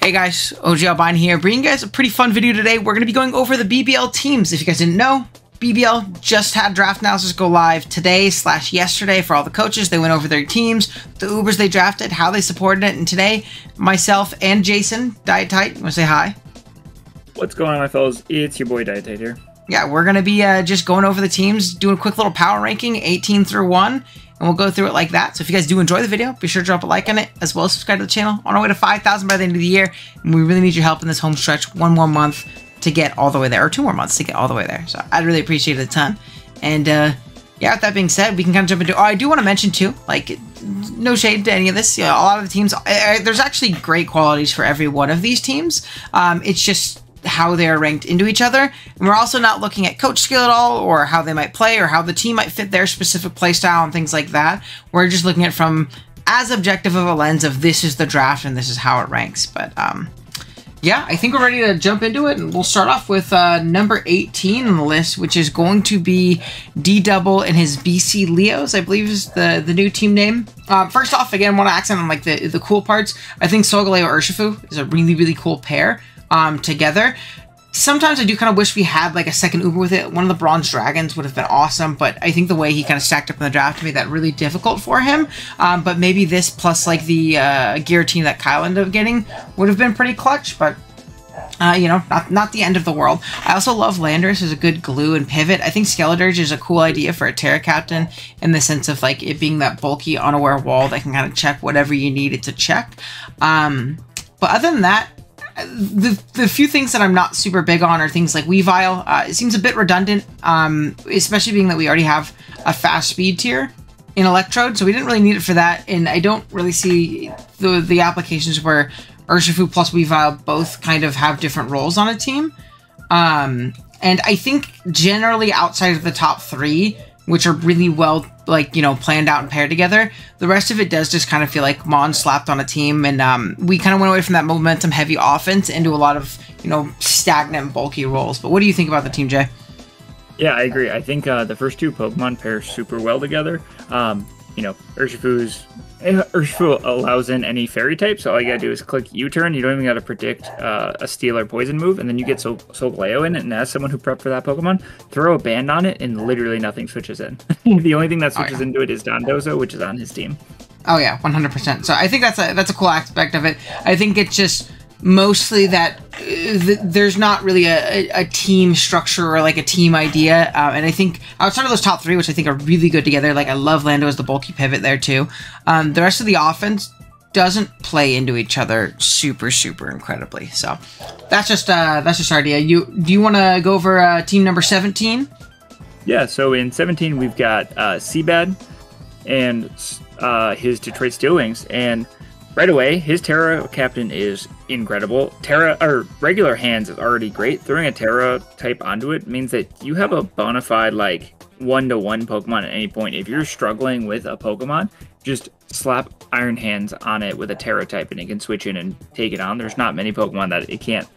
Hey guys, OG Albine here, bringing you guys a pretty fun video today. We're going to be going over the BBL teams. If you guys didn't know, BBL just had draft analysis go live today/yesterday for all the coaches. They went over their teams, the Ubers they drafted, how they supported it, and today, myself and Jason, Diet Tight, you want to say hi? What's going on, my fellas? It's your boy Diet Tight here. Yeah, we're going to be just going over the teams, doing a quick little power ranking, 18 through 1. And we'll go through it like that. So if you guys do enjoy the video, be sure to drop a like on it, as well as subscribe to the channel. On our way to 5,000 by the end of the year. And we really need your help in this home stretch. One more month to get all the way there, or 2 more months to get all the way there. So I'd really appreciate it a ton. And yeah, with that being said, we can kind of jump into, I do want to mention too, like, no shade to any of this. You know, a lot of the teams, there's actually great qualities for every one of these teams. It's just how they're ranked into each other. And we're also not looking at coach skill at all, or how they might play, or how the team might fit their specific play style and things like that. We're just looking at it from as objective of a lens of this is the draft and this is how it ranks. But yeah, I think we're ready to jump into it, and we'll start off with number 18 on the list, which is going to be D-Double and his BC Leos, I believe is the new team name. First off, again, want to accent on like the cool parts. I think Solgaleo Urshifu is a really cool pair together. Sometimes I do kind of wish we had like a second Uber with it. One of the Bronze Dragons would have been awesome, but I think the way he kind of stacked up in the draft made that really difficult for him. But maybe this plus like the Giratina that Kyle ended up getting would have been pretty clutch, but you know, not the end of the world. I also love Landorus as a good glue and pivot. I think Skeledirge is a cool idea for a Terra Captain in the sense of like it being that bulky, unaware wall that can kind of check whatever you need it to check. But other than that, the few things that I'm not super big on are things like Weavile. It seems a bit redundant, especially being that we already have a fast speed tier in Electrode, so we didn't really need it for that, and I don't really see the applications where Urshifu plus Weavile both kind of have different roles on a team. And I think generally outside of the top 3, which are really well, like, you know, planned out and paired together, the rest of it does just kind of feel like Mon slapped on a team, and we kind of went away from that momentum-heavy offense into a lot of, you know, stagnant, bulky roles. But what do you think about the team, Jay? Yeah, I agree. I think the first 2 Pokemon pair super well together. You know, Urshifu allows in any fairy type, so all you gotta do is click U-turn. You don't even gotta predict a steel or poison move, and then you get Solgaleo in it, and as someone who prepped for that Pokemon, throw a band on it, and literally nothing switches in. The only thing that switches into it is Dondozo, which is on his team. Oh yeah, 100%. So I think that's a cool aspect of it. I think it's just mostly that there's not really a team structure or like a team idea, and I think outside of those top 3, which I think are really good together, like I love Lando as the bulky pivot there too, the rest of the offense doesn't play into each other super incredibly. So that's just our idea. Do you want to go over team number 17? Yeah, so in 17 we've got Seabad and his Detroit Steel Wings, and right away, his Terra Captain is incredible. Regular hands is already great. Throwing a Terra type onto it means that you have a bona fide like 1-to-1 Pokemon at any point. If you're struggling with a Pokemon, just slap Iron Hands on it with a Terra type, and it can switch in and take it on. There's not many Pokemon that it can't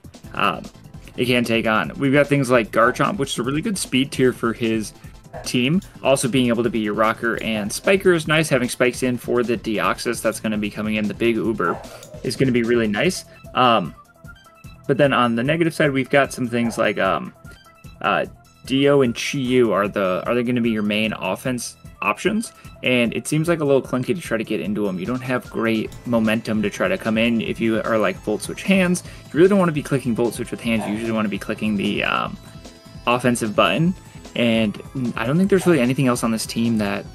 take on. We've got things like Garchomp, which is a really good speed tier for his team. Also being able to be your rocker, and Spiker is nice. Having spikes in for the Deoxys that's going to be coming in, the big Uber, is going to be really nice. But then on the negative side, we've got some things like Dio and Chi-Yu are they going to be your main offense options, and it seems like a little clunky to try to get into them. You don't have great momentum to try to come in if you are like Volt Switch hands. You really don't want to be clicking Volt Switch with hands. You usually want to be clicking the offensive button. And I don't think there's really anything else on this team that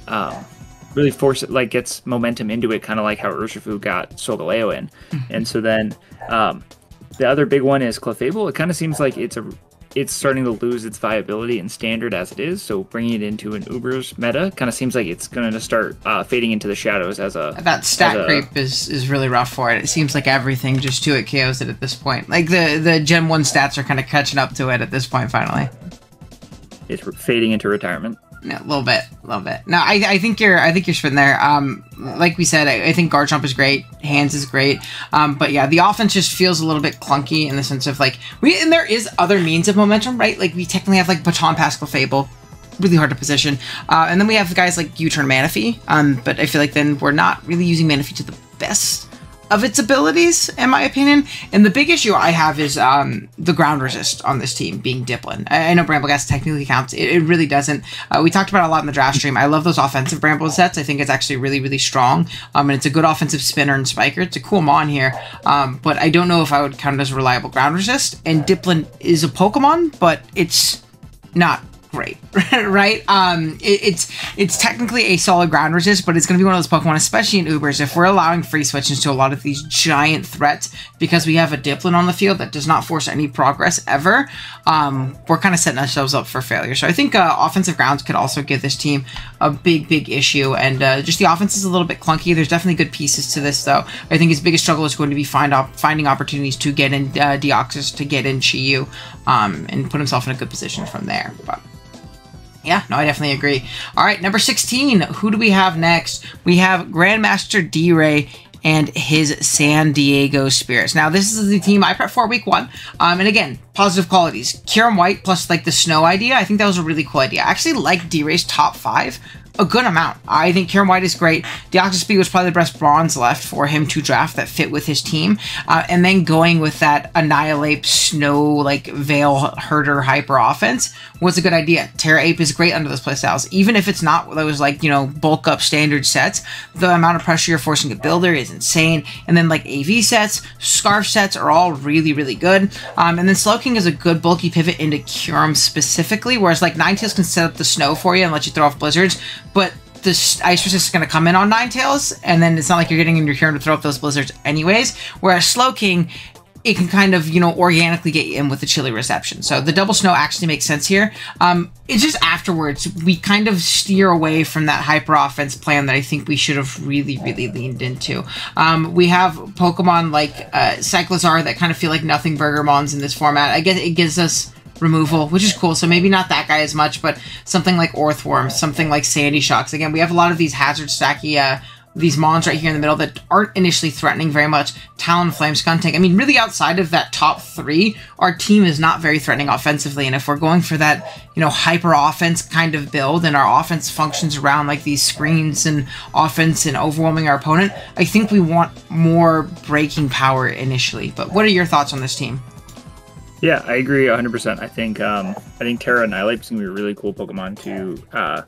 really gets momentum into it, kind of like how Urshifu got Solgaleo in. And so then the other big one is Clefable. It kind of seems like it's starting to lose its viability and standard as it is. So bringing it into an Uber's meta kind of seems like it's going to start fading into the shadows as a... That stat creep is really rough for it. It seems like everything just 2-hit KOs it at this point. Like the Gen 1 stats are kind of catching up to it at this point finally. It's fading into retirement. Yeah, a little bit. No, I think you're spitting there. Like we said, I think Garchomp is great. Hands is great. But yeah, the offense just feels a little bit clunky in the sense of like and there is other means of momentum, right? Like we technically have like Baton Pass Clefable, really hard to position. And then we have guys like U-Turn Manaphy. But I feel like then we're not really using Manaphy to the best of its abilities, in my opinion. And the big issue I have is the ground resist on this team being Dipplin. I know Brambleghast technically counts. It really doesn't. We talked about it a lot in the draft stream. I love those offensive Bramble sets. I think it's actually really, really strong. And it's a good offensive spinner and spiker. It's a cool mon here. But I don't know if I would count it as a reliable ground resist. And Dipplin is a Pokemon, but it's not great, right? It's technically a solid ground resist, but it's going to be one of those Pokemon, especially in Ubers, if we're allowing free switches to a lot of these giant threats because we have a Dipplin on the field that does not force any progress ever, we're kind of setting ourselves up for failure. So I think offensive grounds could also give this team a big issue, and just the offense is a little bit clunky. There's definitely good pieces to this, though. I think his biggest struggle is going to be finding opportunities to get in Deoxys, to get in Chi-Yu, and put himself in a good position from there. But yeah, no, I definitely agree. All right, number 16. Who do we have next? We have Grandmaster D-Ray and his San Diego Spirits. Now, this is the team I prepped for week 1. And again, positive qualities. Kyurem White plus like the snow idea. I think that was a really cool idea. I actually like D-Ray's top 5 a good amount. I think Kyurem White is great. Deoxys Speed was probably the best bronze left for him to draft that fit with his team. And then going with that Annihilate, Snow, like Veil, Herder, Hyper offense was a good idea. Terra Ape is great under those playstyles. Even if it's not those like, you know, bulk up standard sets, the amount of pressure you're forcing a builder is insane. And then like AV sets, Scarf sets are all really good. And then Slowking is a good bulky pivot into Kyurem specifically, whereas like Ninetales can set up the snow for you and let you throw off blizzards, but the Ice Resist is going to come in on Ninetales, and then it's not like you're getting in your Kyurem to throw up those blizzards anyways, whereas Slowking, it can kind of, you know, organically get you in with the chilly reception. So the double snow actually makes sense here. It's just afterwards, we kind of steer away from that hyper offense plan that I think we should have really leaned into. We have Pokemon like Cyclizar that kind of feel like nothing burger mons in this format. I guess it gives us removal, which is cool, so maybe not that guy as much, but something like Orthworm, something like Sandy Shocks. Again, we have a lot of these hazard stacky these mons right here in the middle that aren't initially threatening very much. Talonflame, Skuntank. I mean, really outside of that top 3, our team is not very threatening offensively, and if we're going for that, you know, hyper offense kind of build, and our offense functions around like these screens and offense and overwhelming our opponent, I think we want more breaking power initially. But what are your thoughts on this team? Yeah, I agree 100%. I think Terra Annihilate is gonna be a really cool Pokemon to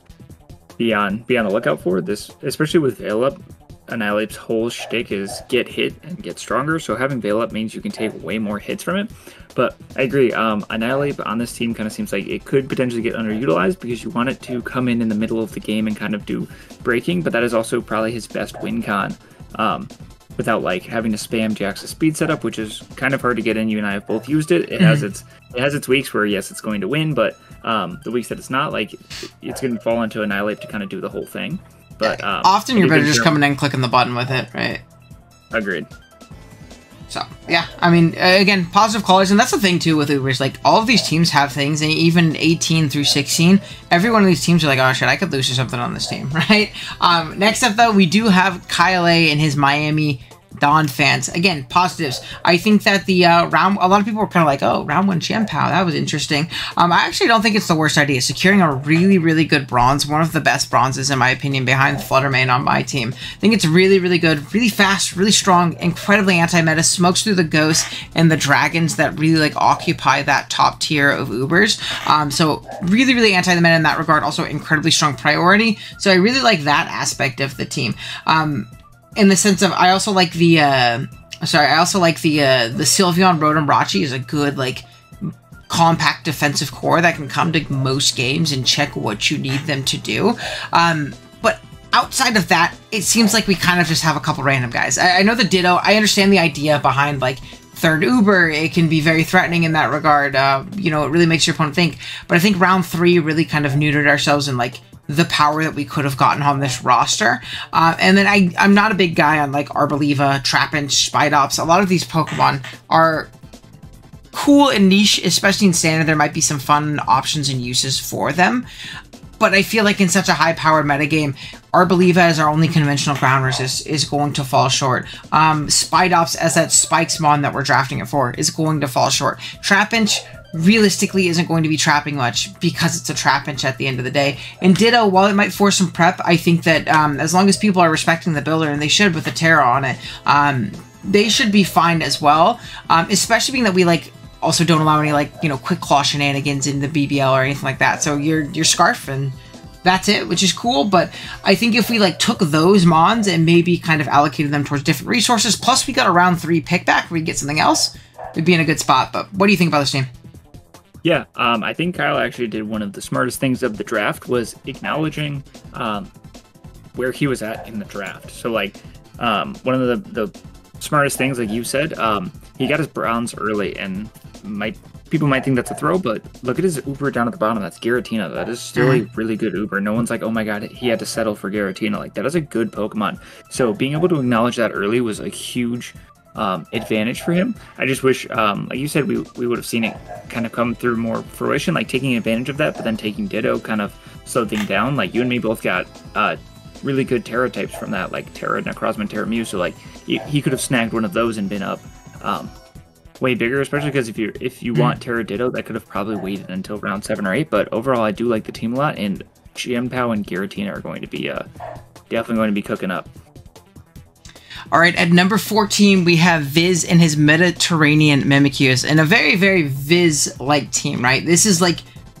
be on the lookout for. This, especially with Veil Up, Annihilate's whole shtick is get hit and get stronger. So having Veil Up means you can take way more hits from it. But I agree. Annihilate on this team kind of seems like it could potentially get underutilized because you want it to come in the middle of the game and kind of do breaking. But that is also probably his best win con. Without like having to spam Deoxys speed setup, which is kind of hard to get in. You and I have both used it. It has its weeks where yes, it's going to win, but the weeks that it's not, like it's going to fall into Annihilate to kind of do the whole thing. But often you're better just coming in and clicking the button with it, right? Agreed. So yeah, I mean, again, positive qualities, and that's the thing too with Ubers. Like all of these teams have things, and even 18 through 16, every one of these teams are like, oh shit, I could lose to something on this team, right? Next up though, we do have Kyle A and his Miami Dawn fans. Again, positives. I think that the round, a lot of people were kind of like, oh, round 1 Chien-Pao, that was interesting. I actually don't think it's the worst idea. Securing a really good bronze, one of the best bronzes in my opinion, behind Fluttermane on my team. I think it's really good, really fast, really strong, incredibly anti-meta, smokes through the ghosts and the dragons that really like occupy that top tier of Ubers. So really anti-meta in that regard, also incredibly strong priority. So I really like that aspect of the team. In the sense of, I also like the Sylveon Rotom Rachi is a good, like, compact defensive core that can come to most games and check what you need them to do. But outside of that, it seems like we kind of just have a couple random guys. I know the Ditto, I understand the idea behind, like, third Uber, it can be very threatening in that regard. You know, it really makes your opponent think. But I think round 3 really kind of neutered ourselves in, like, the power that we could have gotten on this roster. And then I'm not a big guy on like Arboliva, Trapinch, Spidops. A lot of these Pokemon are cool and niche, especially in standard. There might be some fun options and uses for them. But I feel like in such a high-powered metagame, Arboliva as our only conventional ground resist is going to fall short. Spidops as that Spikes mon that we're drafting it for is going to fall short. Trapinch realistically isn't going to be trapping much because it's a Trapinch at the end of the day. And Ditto, while it might force some prep, I think that as long as people are respecting the builder, and they should with the Terra on it, they should be fine as well. Especially being that we like also don't allow any like, you know, quick claw shenanigans in the BBL or anything like that. So your Scarf and that's it, which is cool. But I think if we like took those mons and maybe kind of allocated them towards different resources, plus we got a round 3 pick back where we get something else, we'd be in a good spot. But what do you think about this team? Yeah, I think Kyle actually did one of the smartest things of the draft was acknowledging where he was at in the draft. So like one of the smartest things, like you said, he got his bronze early, and people might think that's a throw, but look at his Uber down at the bottom. That's Giratina. That is still a really good Uber. No one's like, oh my god, he had to settle for Giratina. Like, that is a good Pokemon. So being able to acknowledge that early was a huge advantage for him. I just wish, like you said, we would have seen it kind of come through more fruition, like taking advantage of that, but then taking Ditto kind of slowed things down. Like, you and me both got really good Terra types from that, like Terra Necrozma, Terra Mew. So like he could have snagged one of those and been up way bigger, especially because if you want Terra Ditto, that could have probably waited until round 7 or 8. But overall, I do like the team a lot, and Chien-Pao and Giratina are going to be definitely going to be cooking up. All right, at number 14, we have Viz and his Mediterranean Mimikyu, and a very, very Viz-like team, right? This is like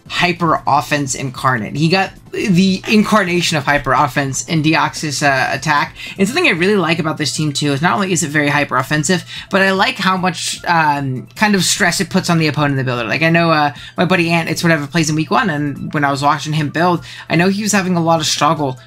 hyper offense incarnate. He got the incarnation of hyper offense in Deoxys attack. And something I really like about this team too is not only is it very hyper offensive, but I like how much kind of stress it puts on the opponent in the builder. Like, I know my buddy Ant, it's whatever, plays in week 1, and when I was watching him build, I know he was having a lot of struggle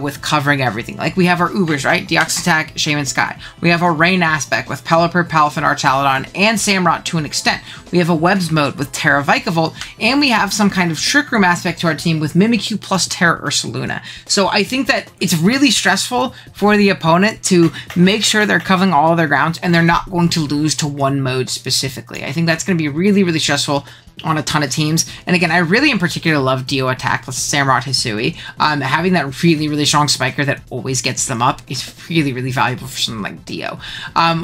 with covering everything. Like, we have our Ubers, right? Deoxys attack, Shaman Sky. We have our Rain aspect with Pelipper, Palafin, Archaludon, and Samurott to an extent. We have a Webs mode with Terra Vikavolt, and we have some kind of Trick Room aspect to our team with Mimikyu plus Terra Ursaluna. So I think that it's really stressful for the opponent to make sure they're covering all of their grounds and they're not going to lose to one mode specifically. I think that's going to be really, really stressful on a ton of teams. And again, I really in particular love Dio attack with Samurott Hisui. Having that really, really strong spiker that always gets them up is really, really valuable for something like Dio.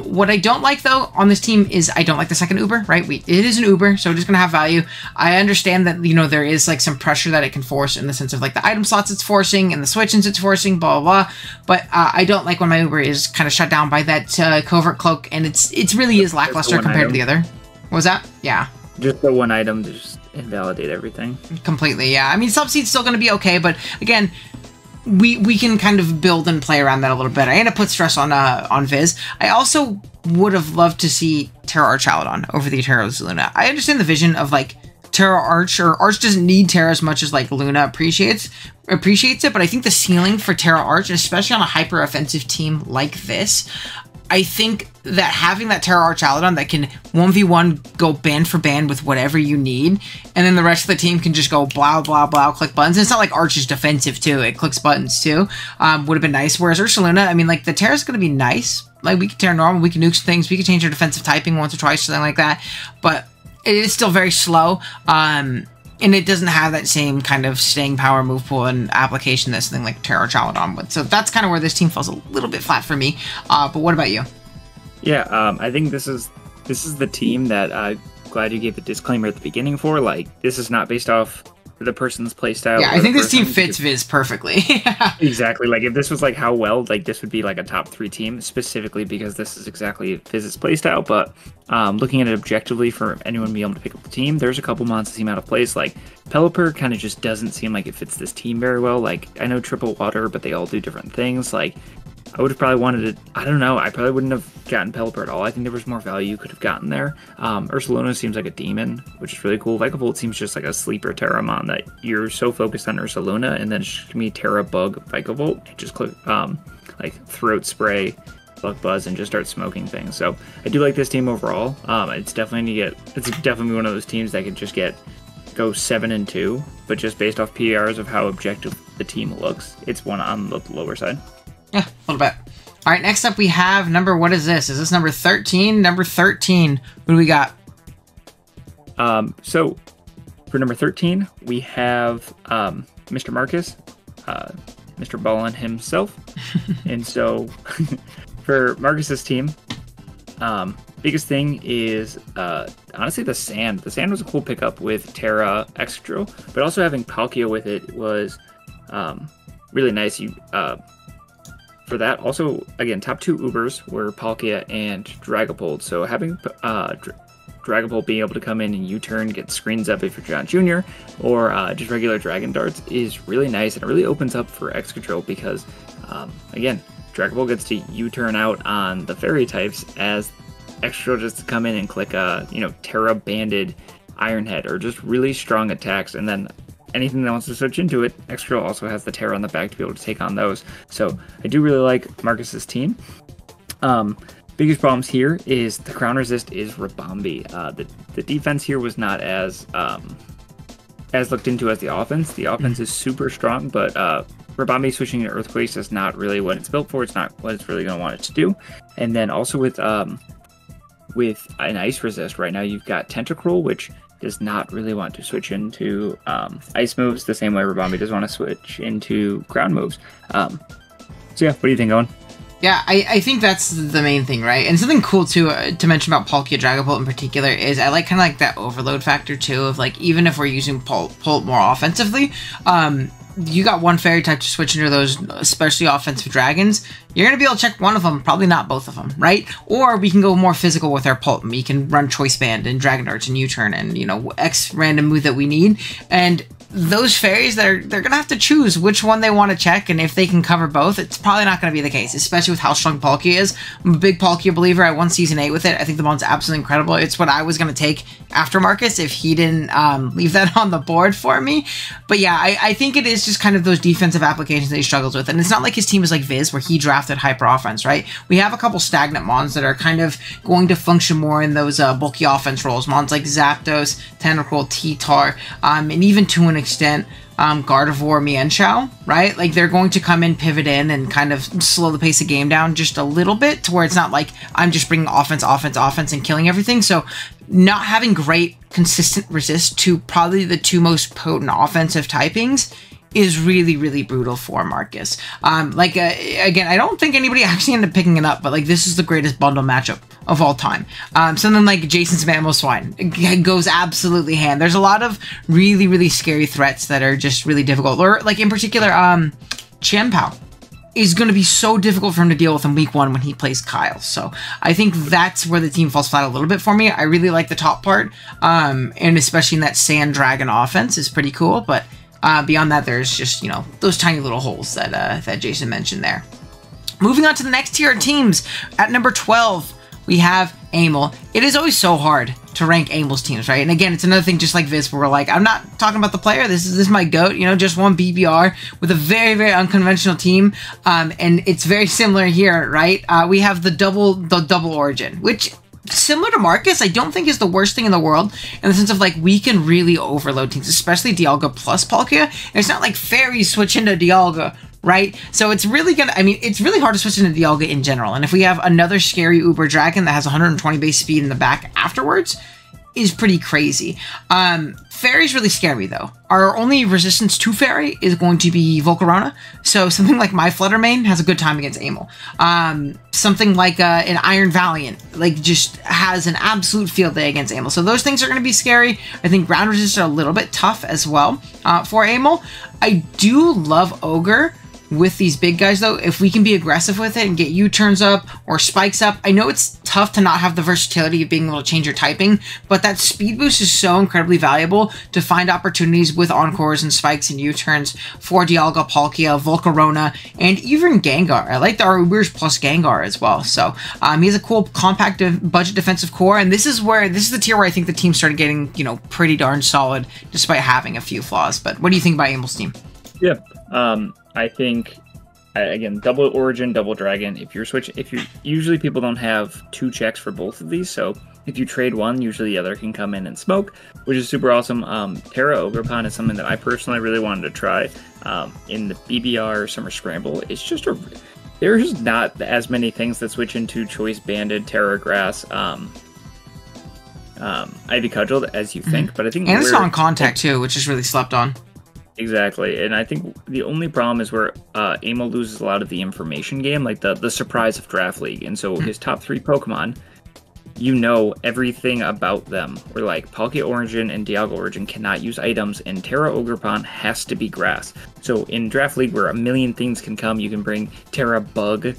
What I don't like though on this team is I don't like the second Uber, right? It is an Uber, so it's just gonna have value. I understand that, you know, there is like some pressure that it can force in the sense of like the item slots it's forcing and the switch-ins it's forcing, blah, blah, blah. But I don't like when my Uber is kind of shut down by that covert cloak, and it really is lackluster compared to the other. What was that? Yeah. Just the one item to just invalidate everything. Completely, yeah. I mean, Subseed's still going to be okay, but again, we can kind of build and play around that a little bit. And it puts stress on Viz. I also would have loved to see Terra Archaludon over the Terra Luna. I understand the vision of like Terra Arch, or Arch doesn't need Terra as much as like Luna appreciates it, but I think the ceiling for Terra Arch, especially on a hyper offensive team like this, I think that having that Terra Archaludon that can 1v1 go band for band with whatever you need, and then the rest of the team can just go blah, blah, blah, click buttons. And it's not like Arch is defensive too. It clicks buttons too. Would have been nice. Whereas Ursaluna, I mean, like, the Terra's going to be nice. Like, we can Terra normal, we can nuke some things, we can change our defensive typing once or twice, something like that. But it is still very slow. And it doesn't have that same kind of staying power, move pool, and application that something like Terra Archaludon would. So that's kind of where this team falls a little bit flat for me. But what about you? Yeah, I think this is the team that I'm glad you gave the disclaimer at the beginning for. Like, this is not based off the person's playstyle. Yeah, I think this team fits Viz perfectly. Exactly. Like, if this was like how well, like, this would be like a top 3 team, specifically because this is exactly Viz's playstyle. But looking at it objectively for anyone being able to pick up the team, there's a couple mons that seem out of place. Like, Pelipper kind of just doesn't seem like it fits this team very well. Like, I know triple water, but they all do different things. Like, I would have probably wanted it. I don't know. I probably wouldn't have gotten Pelipper at all. I think there was more value you could have gotten there. Ursaluna seems like a demon, which is really cool. Vikavolt seems just like a sleeper Terramon that you're so focused on Ursaluna, and then it's just gonna be Terra Bug Vikavolt. Just click like Throat Spray, Bug Buzz, and just start smoking things. So I do like this team overall. It's definitely one of those teams that could just go 7-2, but just based off PRs of how objective the team looks, it's one on the lower side. Yeah, a little bit. All right, next up we have what is this? Is this number 13? Number 13. What do we got? So for number 13, we have Mr. Marcus, Mr. Ballin himself. And so for Marcus's team, biggest thing is honestly the sand. The sand was a cool pickup with Terra Excadrill, but also having Palkia with it was really nice. for that, also, again, top 2 Ubers were Palkia and Dragapult. So having Dragapult being able to come in and U-turn, get screens up if you're John Jr., or just regular Dragon Darts is really nice, and it really opens up for Excadrill because, again, Dragapult gets to U-turn out on the Fairy types as Excadrill just to come in and click a, Terra Banded Iron Head, or just really strong attacks, and then anything that wants to switch into it, Excadrill also has the Terra on the back to be able to take on those. So I do really like Marcus's team. Biggest problems here is the ground resist is Ribombee. The defense here was not as looked into as the offense. The offense is super strong, but Ribombee switching to Earthquakes is not really what it's built for. It's not what it's really going to want it to do. And then also with an Ice Resist right now, you've got Tentacruel, which does not really want to switch into ice moves the same way Ribombee does want to switch into ground moves. So yeah, what do you think, Owen? Yeah, I think that's the main thing, right? And something cool too to mention about Palkia Dragapult in particular is I like kind of like that overload factor too of like even if we're using Pult more offensively, you got one Fairy type to switch into those especially offensive dragons, you're going to be able to check one of them, probably not both of them, right? Or we can go more physical with our Pult. We can run Choice Band and Dragon Darts and U-turn and, X random move that we need. And those fairies, they're going to have to choose which one they want to check, and if they can cover both, it's probably not going to be the case, especially with how strong Palkia is. I'm a big Palkia believer. I won Season 8 with it. I think the bond's absolutely incredible. It's what I was going to take after Marcus if he didn't leave that on the board for me. But yeah, I think it is just kind of those defensive applications that he struggles with, and it's not like his team is like Viz, where he drafted Hyper Offense, right? We have a couple stagnant Mons that are kind of going to function more in those bulky offense roles. Mons like Zapdos, Tentacruel, T-Tar, and even to an extent, Gardevoir, Mienshao, right? Like, they're going to come in, pivot in, and kind of slow the pace of game down just a little bit to where it's not like I'm just bringing offense, and killing everything. So not having great, consistent resist to probably the 2 most potent offensive typings is really, really brutal for Marcus. Again, I don't think anybody actually ended up picking it up, but like this is the greatest bundle matchup of all time. Something like Jason's Mamoswine goes absolutely hand. There's a lot of really, really scary threats that are just really difficult. Or like in particular, Chien-Pao is going to be so difficult for him to deal with in week 1 when he plays Kyle. So I think that's where the team falls flat a little bit for me. I really like the top part, and especially in that Sand Dragon offense is pretty cool, but beyond that, there's just, those tiny little holes that that Jason mentioned there. Moving on to the next tier of teams. At number 12, we have Amel. It is always so hard to rank Amel's teams, right? And again, it's another thing just like this, where we're like, I'm not talking about the player. This is my GOAT, just one BBR with a very, very unconventional team. And it's very similar here, right? We have the double origin, which, similar to Marcus, I don't think is the worst thing in the world, in the sense of like we can really overload teams, especially Dialga plus Palkia. And it's not like fairies switch into Dialga, right? So it's really it's really hard to switch into Dialga in general. And if we have another scary Uber Dragon that has 120 base speed in the back afterwards, is pretty crazy. Fairies really scare me though. Our only resistance to Fairy is going to be Volcarona. So something like my Fluttermane has a good time against Amel. Something like an Iron Valiant, just has an absolute field day against Amel. So those things are going to be scary. I think ground resist are a little bit tough as well for Amel. I do love Ogre with these big guys though. If we can be aggressive with it and get U-turns up or spikes up, I know it's tough to not have the versatility of being able to change your typing, but that speed boost is so incredibly valuable to find opportunities with Encores and spikes and U-turns for Dialga, Palkia, Volcarona, and even Gengar. I like the Ubers plus Gengar as well. So he has a cool compact budget defensive core, and this is the tier where I think the team started getting, pretty darn solid despite having a few flaws. But what do you think about Amel's team? Yeah. I think, again, double Origin, double Dragon. Usually people don't have 2 checks for both of these, so if you trade one, usually the other can come in and smoke, which is super awesome. Terra Ogerpon is something that I personally really wanted to try in the BBR Summer Scramble. It's just there's not as many things that switch into Choice Banded, Terra Grass, Ivy Cudgel as you think, but I think... And it's on contact too, which is really slept on. Exactly, and I think the only problem is where Amel loses a lot of the information game, like the surprise of Draft League, and so his top 3 Pokemon, you know everything about them. Where like Palkia Origin and Dialga Origin cannot use items, and Terra Ogerpon has to be grass. So in Draft League, where a million things can come, you can bring Terra Bug,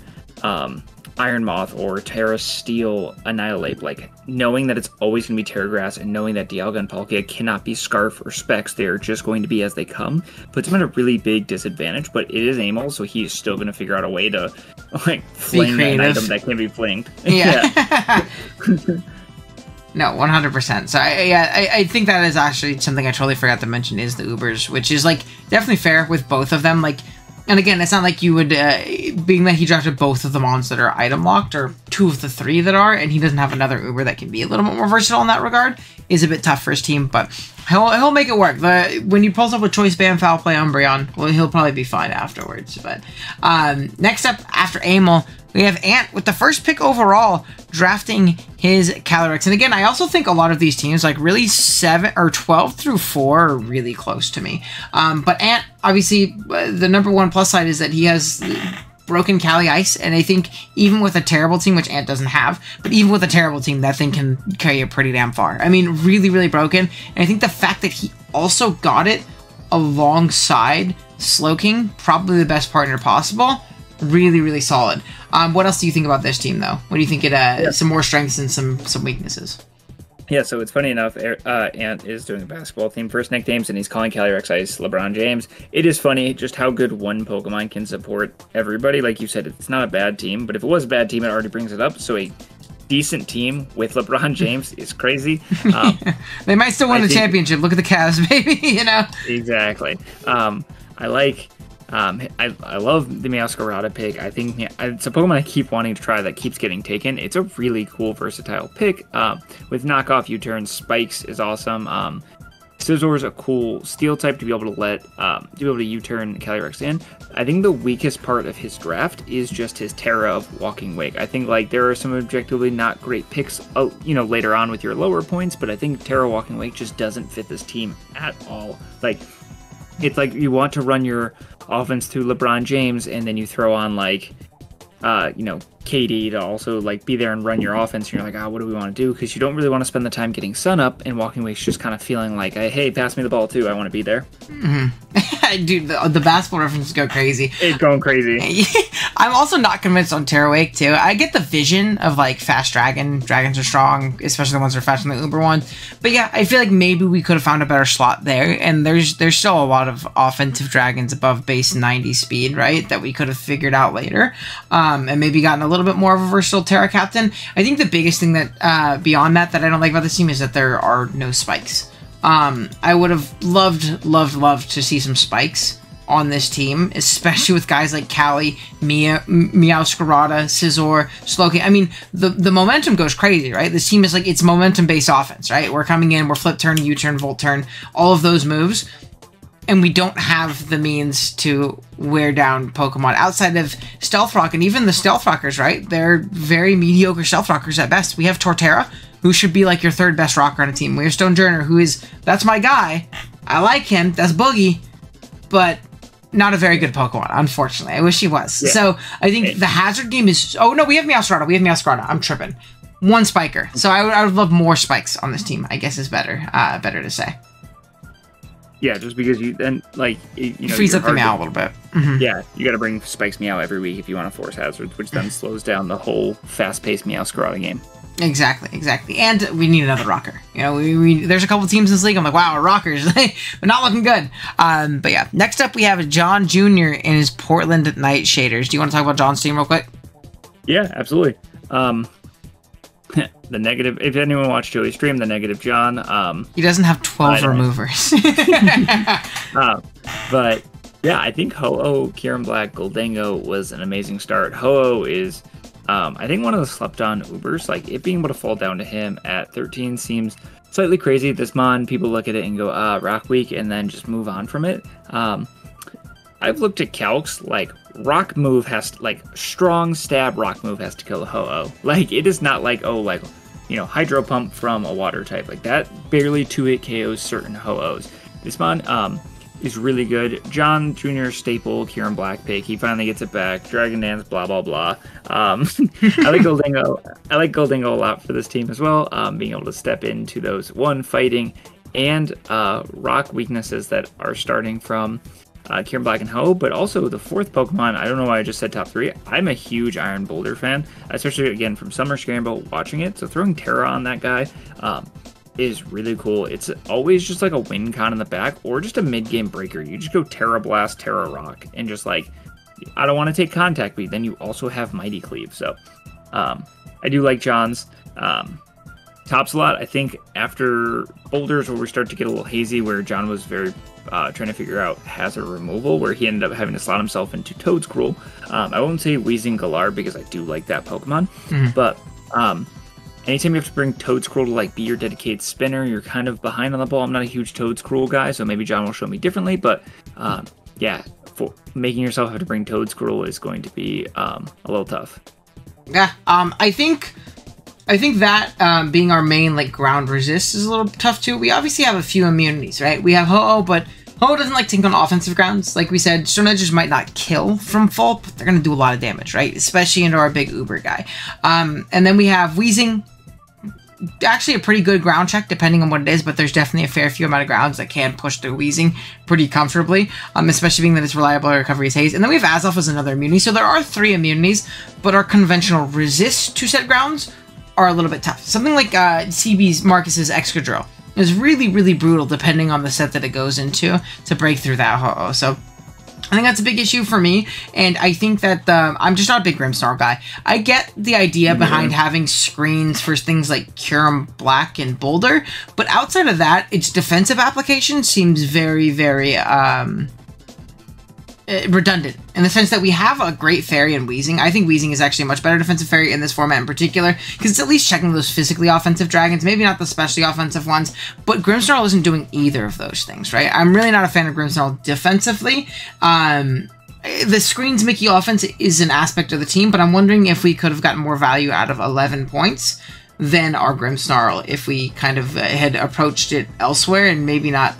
Iron Moth, or Terra Steel Annihilate. Like, knowing that it's always going to be Terra Grass, and knowing that Dialga and Palkia cannot be Scarf or Specs, they're just going to be as they come, puts him at a really big disadvantage. But it is Amel, so he's still going to figure out a way to like fling an item that can be flinged. Yeah. No, 100%. So I think that is actually something I totally forgot to mention, is the Ubers, which is like definitely fair with both of them. Like, and again, it's not like you would, being that he drafted both of the mons that are item locked, or 2 of the 3 that are, and he doesn't have another Uber that can be a little bit more versatile in that regard, is a bit tough for his team, but he'll make it work. When he pulls up with Choice Band, Foul Play, Umbreon, well, he'll probably be fine afterwards. But next up, after Amel, we have Ant with the first pick overall, drafting his Calyrex. And again, I also think a lot of these teams, like really 7 or 12 through 4, are really close to me. But Ant, obviously, the number one plus side is that he has broken Cali Ice, and I think even with a terrible team, which Ant doesn't have, but even with a terrible team, that thing can carry it pretty damn far. I mean, really, really broken. And I think the fact that he also got it alongside Slowking, probably the best partner possible, really, really solid. What else do you think about this team, though? What do you think it, some more strengths and some weaknesses? Yeah, so it's funny enough, Ant is doing a basketball theme first nicknames, and he's calling Calyrex Ice LeBron James. It is funny just how good one Pokemon can support everybody. Like you said, it's not a bad team, but if it was a bad team, it already brings it up. So a decent team with LeBron James is crazy. They might still win the championship. Look at the Cavs, baby, you know? Exactly. I like... I love the Meowscarada pick. I think it's a Pokemon I keep wanting to try that keeps getting taken. It's a really cool, versatile pick. With knockoff U-turn, Spikes is awesome. Scizor is a cool steel type to be able to U-turn Calyrex in. I think the weakest part of his draft is just his Terra of Walking Wake. I think like there are some objectively not great picks, later on with your lower points, but I think Terra Walking Wake just doesn't fit this team at all. Like, it's like you want to run your offense through LeBron James, and then you throw on like, KD to also like be there and run your offense. And you're like, what do we want to do? Because you don't really want to spend the time getting Sun Up, and Walking Wake's just kind of feeling like, hey, pass me the ball too. I want to be there. Mm-hmm. Dude, the basketball references go crazy. It's going crazy. I'm also not convinced on Terra Wake too. I get the vision of like fast dragon. Dragons are strong, especially the ones that are faster than the Uber one. But yeah, I feel like maybe we could have found a better slot there. And there's still a lot of offensive dragons above base 90 speed, right? That we could have figured out later. And maybe gotten a little bit more of a versatile Terra captain. I think the biggest thing that beyond that I don't like about this team is that there are no spikes. I would have loved to see some spikes on this team, especially with guys like Cali, Meowscarada, Scizor, Slowking. I mean, the momentum goes crazy, right? This team is like, it's momentum-based offense, right? We're coming in, we're flip turn, U-turn, volt turn, all of those moves, and we don't have the means to wear down Pokemon outside of Stealth Rock, and even the Stealth Rockers, right? They're very mediocre Stealth Rockers at best. We have Torterra, who should be like your third best rocker on a team. We have Stonejourner, that's my guy. I like him. That's Boogie, but not a very good Pokemon, unfortunately. I wish he was. Yeah. So I think the hazard game is... Oh, no, we have Meowscarada. I'm tripping. One Spiker. So I would love more spikes on this team, I guess is better to say. Yeah, just because you then, like, frees up the Meow a little bit. Mm-hmm. Yeah, you got to bring Spikes Meow every week if you want to force hazards, which then slows down the whole fast-paced Meowscarada game. Exactly. And we need another rocker. There's a couple teams in this league. I'm like, wow, our rockers, they're not looking good. But yeah, next up we have John Jr. in his Portland Nightshaders. Do you want to talk about John's team real quick? Yeah, absolutely. The negative, if anyone watched Joey's stream, the negative John. He doesn't have 12 removers. But yeah, I think Ho-Oh, Kieran Black, Goldango was an amazing start. Ho-Oh is... I think one of the slept-on Ubers, like it being able to fall down to him at 13 seems slightly crazy. This mon, people look at it and go, Rock Week, and then just move on from it. I've looked at calcs, like Rock move strong stab Rock move has to kill a Ho-Oh. Like, it is not like, Hydro Pump from a water type. Like, that barely 2-hit KOs certain Ho-Ohs. This mon, is really good. John Jr. staple, Kieran Blackpig. He finally gets it back. Dragon Dance, blah blah blah. I like Goldingo. I like Goldingo a lot for this team as well. Being able to step into those fighting and rock weaknesses that are starting from Kieran Black and Ho, but also the fourth Pokemon. I don't know why I just said top 3. I'm a huge Iron Boulder fan, especially again from Summer Scramble watching it. So throwing Terra on that guy is really cool. It's always just like a win con in the back or just a mid-game breaker. You just go Terra Blast, Terra Rock, and just like, I don't want to take contact beat. Then you also have Mighty Cleave. So I do like John's. Top slot, I think after Boulders where we start to get a little hazy, where John was very trying to figure out hazard removal, where he ended up having to slot himself into Toedscruel. I won't say Weezing Galar because I do like that Pokemon, but anytime you have to bring Toedscruel to like be your dedicated spinner, you're kind of behind on the ball. I'm not a huge Toedscruel guy, so maybe John will show me differently, but yeah, for making yourself have to bring Toedscruel is going to be a little tough. Yeah, I think that being our main like ground resist is a little tough too. We obviously have a few immunities, right? We have Ho-Oh, but Ho-Oh doesn't like to take on offensive grounds. Like we said, Stone Edges might not kill from full, but they're going to do a lot of damage, right? Especially into our big Uber guy. And then we have Weezing. Actually a pretty good ground check depending on what it is, but there's definitely a fair few amount of grounds that can push through Weezing pretty comfortably, especially being that it's reliable recovery as haze. And then we have Azelf as another immunity. So there are 3 immunities, but our conventional resist to set grounds are a little bit tough. Something like CB's Marcus's Excadrill is really, really brutal depending on the set that it goes into to break through that Ho-Oh. So I think that's a big issue for me, and I think that I'm just not a big Grimmsnarl guy. I get the idea behind having screens for things like Kieran Black and Boulder, but outside of that, its defensive application seems very, very redundant in the sense that we have a great fairy in Weezing. I think Weezing is actually a much better defensive fairy in this format in particular, because it's at least checking those physically offensive dragons, maybe not the specially offensive ones, but Grimmsnarl isn't doing either of those things, right? I'm really not a fan of Grimmsnarl defensively. The screens Mickey offense is an aspect of the team, but I'm wondering if we could have gotten more value out of 11 points than our Grimmsnarl if we kind of had approached it elsewhere and maybe not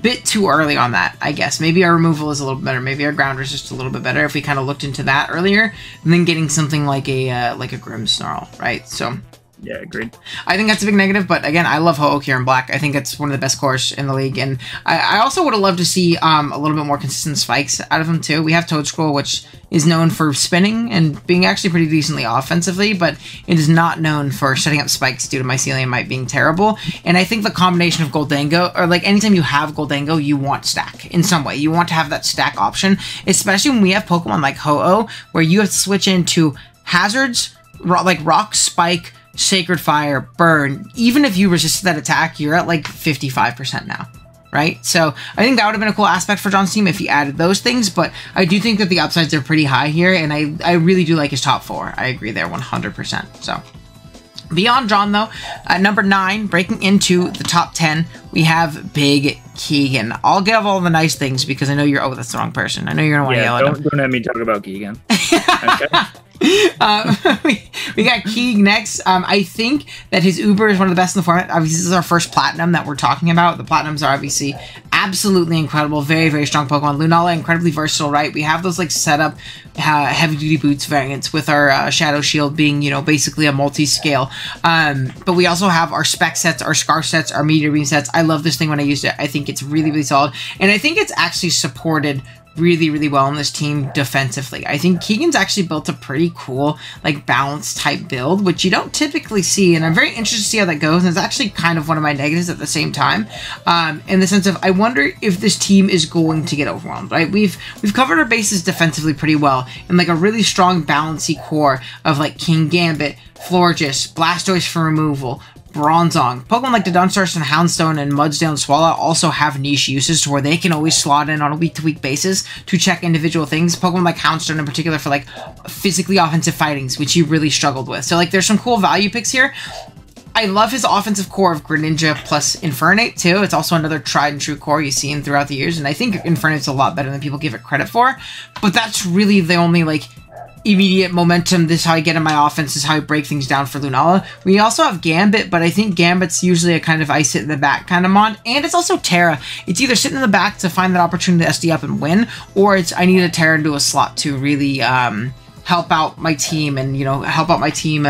bit too early on that, I guess. Maybe our removal is a little better. Maybe our ground is just a little bit better if we kind of looked into that earlier and then getting something like a Grimmsnarl, right? So yeah, agreed. I think that's a big negative, but again, I love Ho-Oh Kieran Black. I think it's one of the best cores in the league, and I also would have loved to see a little bit more consistent spikes out of him too. We have Toedscruel, which is known for spinning and being actually pretty decently offensively, but it is not known for setting up spikes due to Mycelium Might being terrible. And I think the combination of Goldango, or like anytime you have Goldango, you want stack in some way. You want to have that stack option, especially when we have Pokemon like Ho-Oh, where you have to switch into hazards, like Rock, Spike, Sacred Fire, Burn. Even if you resisted that attack, you're at like 55% now, right? So I think that would have been a cool aspect for John's team if he added those things, but I do think that the upsides are pretty high here, and I really do like his top 4. I agree there 100%. So beyond John, though, at number 9, breaking into the top 10, we have Big Keegan. I'll give all the nice things because I know you're... Oh, that's the wrong person. I know you're going to want to yell at him. Don't have me talk about Keegan. Okay. We got Keeg next. I think that his Uber is one of the best in the format. Obviously, this is our first Platinum that we're talking about. The Platinums are obviously absolutely incredible. Very, very strong Pokemon. Lunala, incredibly versatile, right? We have those, like, set up heavy-duty boots variants with our Shadow Shield being, you know, basically a multi-scale. But we also have our Spec sets, our Scarf sets, our Meteor Beam sets. I love this thing when I used it. I think it's really, really solid. And I think it's actually supported really, really well on this team defensively. I think Keegan's actually built a pretty cool, like, balanced type build, which you don't typically see, and I'm very interested to see how that goes, and it's actually kind of one of my negatives at the same time, in the sense of, I wonder if this team is going to get overwhelmed, right? We've covered our bases defensively pretty well, and, like, a really strong, balancey core of, like, Kingambit, Florges, Blastoise for removal, Bronzong. Pokemon like the Dunstarce and Houndstone and Mudsdale and Swallow also have niche uses to where they can always slot in on a week-to-week basis to check individual things. Pokemon like Houndstone in particular for like physically offensive fightings, which he really struggled with. So like there's some cool value picks here. I love his offensive core of Greninja plus Infernape too. It's also another tried and true core you've seen throughout the years, and I think Infernape's a lot better than people give it credit for. But that's really the only like immediate momentum. This is how I get in my offense. This is how I break things down for Lunala. We also have Gambit, but I think Gambit's usually a kind of I sit in the back kind of mon. And it's also Terra. It's either sitting in the back to find that opportunity to SD up and win, or it's I need a Terra into a slot to really help out my team and, you know, help out my team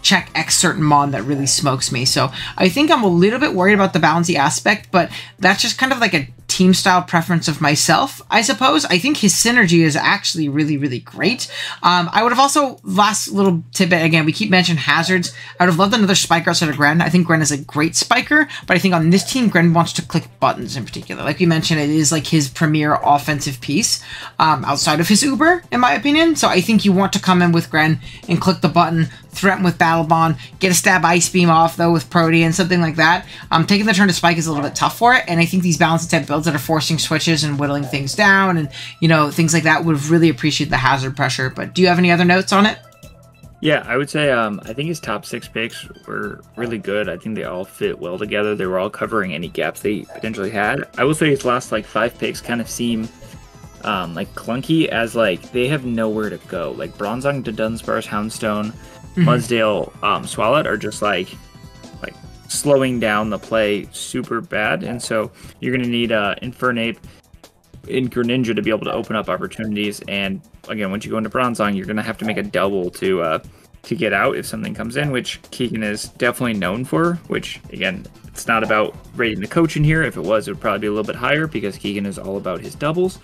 check X certain mon that really smokes me. So I think I'm a little bit worried about the bouncy aspect, but that's just kind of like a team style preference of myself, I suppose. I think his synergy is actually really, really great. I would have also, last little tidbit, again, we keep mentioning hazards. I would have loved another spiker outside of Gren. I think Gren is a great spiker, but I think on this team, Gren wants to click buttons in particular. Like we mentioned, it is like his premier offensive piece outside of his Uber, in my opinion. So I think you want to come in with Gren and click the button, threaten with Battle Bond, get a stab Ice Beam off, though, with Protean, something like that. Taking the turn to spike is a little bit tough for it, and I think these balanced type builds that are forcing switches and whittling things down and, you know, things like that would really appreciate the hazard pressure. But do you have any other notes on it? Yeah, I would say I think his top 6 picks were really good. I think they all fit well together. They were all covering any gaps they potentially had. I will say his last, like, 5 picks kind of seem like clunky, as, like, they have nowhere to go. Like, Bronzong to Dunsparce, Houndstone, Mudsdale, Swalot are just like slowing down the play super bad, and so you're going to need Infernape and Greninja to be able to open up opportunities. And again, once you go into Bronzong, you're going to have to make a double to get out if something comes in, which Keegan is definitely known for. Which again, it's not about rating the coach in here. If it was, it would probably be a little bit higher because Keegan is all about his doubles.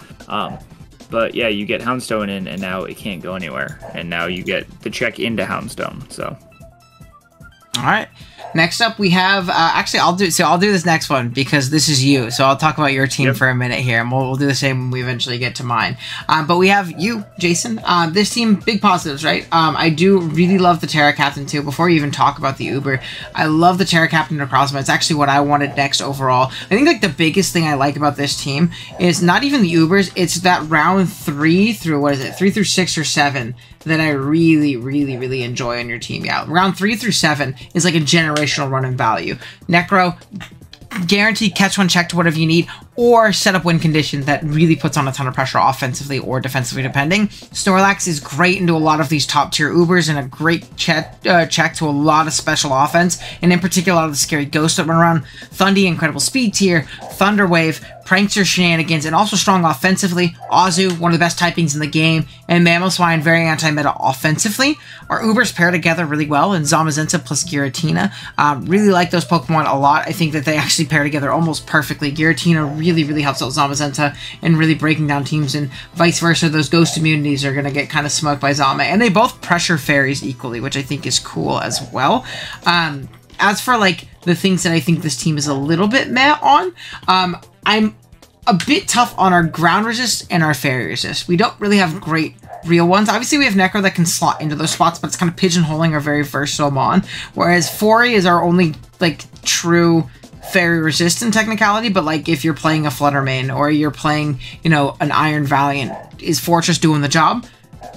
But yeah, you get Houndstone in, and now it can't go anywhere. And now you get the check into Houndstone. So, all right. Next up, we have actually I'll do this next one because this is you. So I'll talk about your team for a minute here, and we'll do the same when we eventually get to mine. But we have you, Jason. This team, big positives, right? I do really love the Terra Captain too. Before you even talk about the Uber, I love the Terra Captain across. It's actually what I wanted next overall. I think like the biggest thing I like about this team is not even the Ubers. It's that round 3 through 3 through 6 or 7 that I really, really, really enjoy on your team. Yeah, round 3 through 7 is like a generational run in value. Necro, guaranteed catch one, check to whatever you need, or set up win condition that really puts on a ton of pressure offensively or defensively, depending. Snorlax is great into a lot of these top tier Ubers and a great check to a lot of special offense, and in particular a lot of the scary ghosts that run around. Thundy, incredible speed tier. Thunderwave, prankster shenanigans, and also strong offensively. Azu, one of the best typings in the game, and Mamoswine, very anti-meta offensively. Our Ubers pair together really well, and Zamazenta plus Giratina. Really like those Pokemon a lot. I think that they actually pair together almost perfectly. Giratina really, really helps out Zamazenta and really breaking down teams, and vice versa. Those ghost immunities are going to get kind of smoked by Zama, and they both pressure fairies equally, which I think is cool as well. As for like the things that I think this team is a little bit meh on, I'm a bit tough on our ground resist and our fairy resist. We don't really have great real ones. Obviously, we have Necro that can slot into those spots, but it's kind of pigeonholing our very versatile mon. Whereas Fori is our only like true fairy resistant technicality, but like if you're playing a Fluttermane or you're playing, you know, an Iron Valiant, is Fortress doing the job?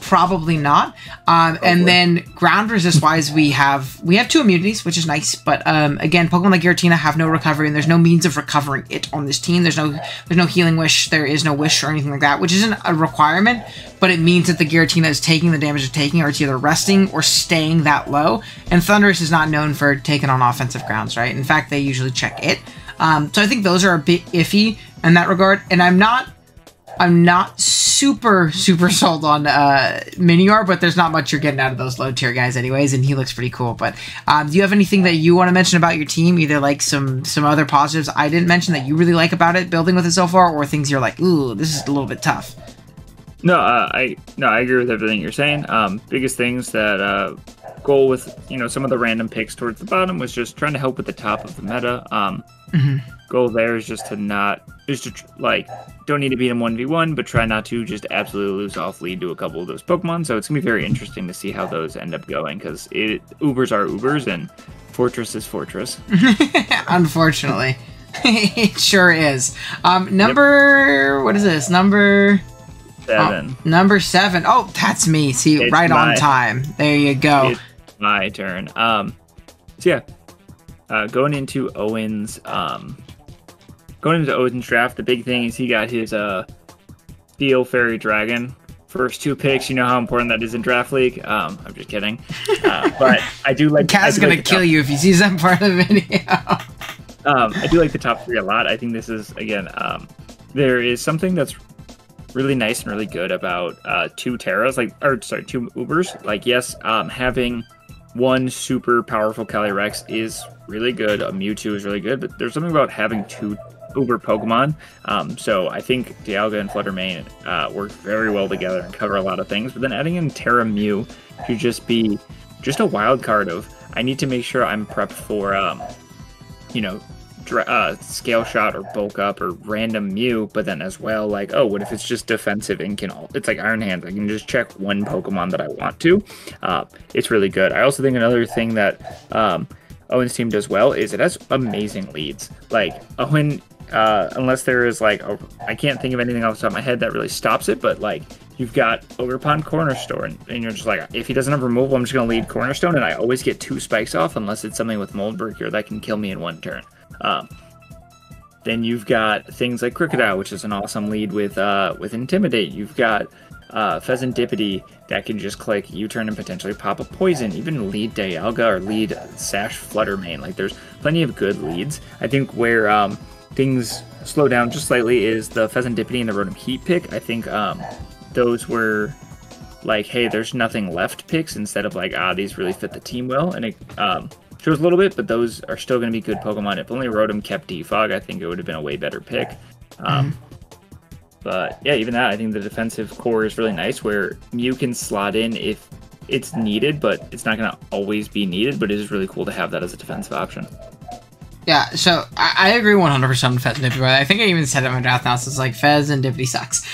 Probably not. And then ground resist wise, we have 2 immunities, which is nice. But again, Pokemon like Giratina have no recovery, and there's no means of recovering it on this team. There's no healing wish. There is no wish or anything like that, which isn't a requirement, but it means that the Giratina is taking the damage it's taking, or it's either resting or staying that low. And Thundurus is not known for taking on offensive grounds, right? In fact, they usually check it. So I think those are a bit iffy in that regard, and I'm not super sold on Minior, but there's not much you're getting out of those low tier guys anyways, and he looks pretty cool. But do you have anything that you want to mention about your team, either like some other positives I didn't mention that you really like about it, building with it so far, or things you're like, ooh, this is a little bit tough? I agree with everything you're saying. Biggest things that goal with some of the random picks towards the bottom was just trying to help with the top of the meta. Goal there is just don't need to beat him 1v1, but try not to just absolutely lose off lead to a couple of those Pokemon. So it's gonna be very interesting to see how those end up going, because Ubers are Ubers and Fortress is Fortress. Unfortunately. It sure is. What is this? Number 7. Number 7. Oh, that's me. See, it's right on time. There you go. It's my turn. So yeah. Going into Owen's draft, the big thing is he got his Steel Fairy Dragon, first 2 picks. You know how important that is in Draft League. I'm just kidding. But I do like... Kaz's going to kill you if he sees that part of the video. I do like the top 3 a lot. I think this is, again, there is something that's really nice and really good about 2 Terras, 2 Ubers. Like, yes, having one super powerful Calyrex is really good. A Mewtwo is really good, but there's something about having 2 Uber Pokemon. So I think Dialga and Flutter Mane work very well together and cover a lot of things. But then adding in Terra Mew to just be just a wild card of, I need to make sure I'm prepped for, Scale Shot or Bulk Up or random Mew, but then as well, like, oh, what if it's just defensive and it's like Iron Hands, I can just check one Pokemon that I want to. It's really good. I also think another thing that Owen's team does well is it has amazing leads. Like, Owen, unless there is like, I can't think of anything off the top of my head that really stops it, but like, you've got Ogerpon Cornerstone, and you're just like, if he doesn't have removal, I'm just going to lead Cornerstone, and I always get 2 spikes off unless it's something with Moldberg here that can kill me in 1 turn. Then you've got things like Crocodile, which is an awesome lead with Intimidate. You've got Pheasantipity that can just click U-turn and potentially pop a poison, even lead Dialga or lead Sash Flutter Mane. Like, there's plenty of good leads. I think where things slow down just slightly is the Pheasantipity and the Rotom Heat pick. I think those were like, hey, there's nothing left picks instead of like, these really fit the team well, and it shows a little bit, but those are still going to be good Pokemon. If only Rotom kept Defog, I think it would have been a way better pick. But yeah, even that, I think the defensive core is really nice, where Mew can slot in if it's needed, but it's not going to always be needed, but it is really cool to have that as a defensive option. Yeah, so I agree 100% with Pheasantipity. I think I even said it in my draft analysis, like, Pheasantipity sucks.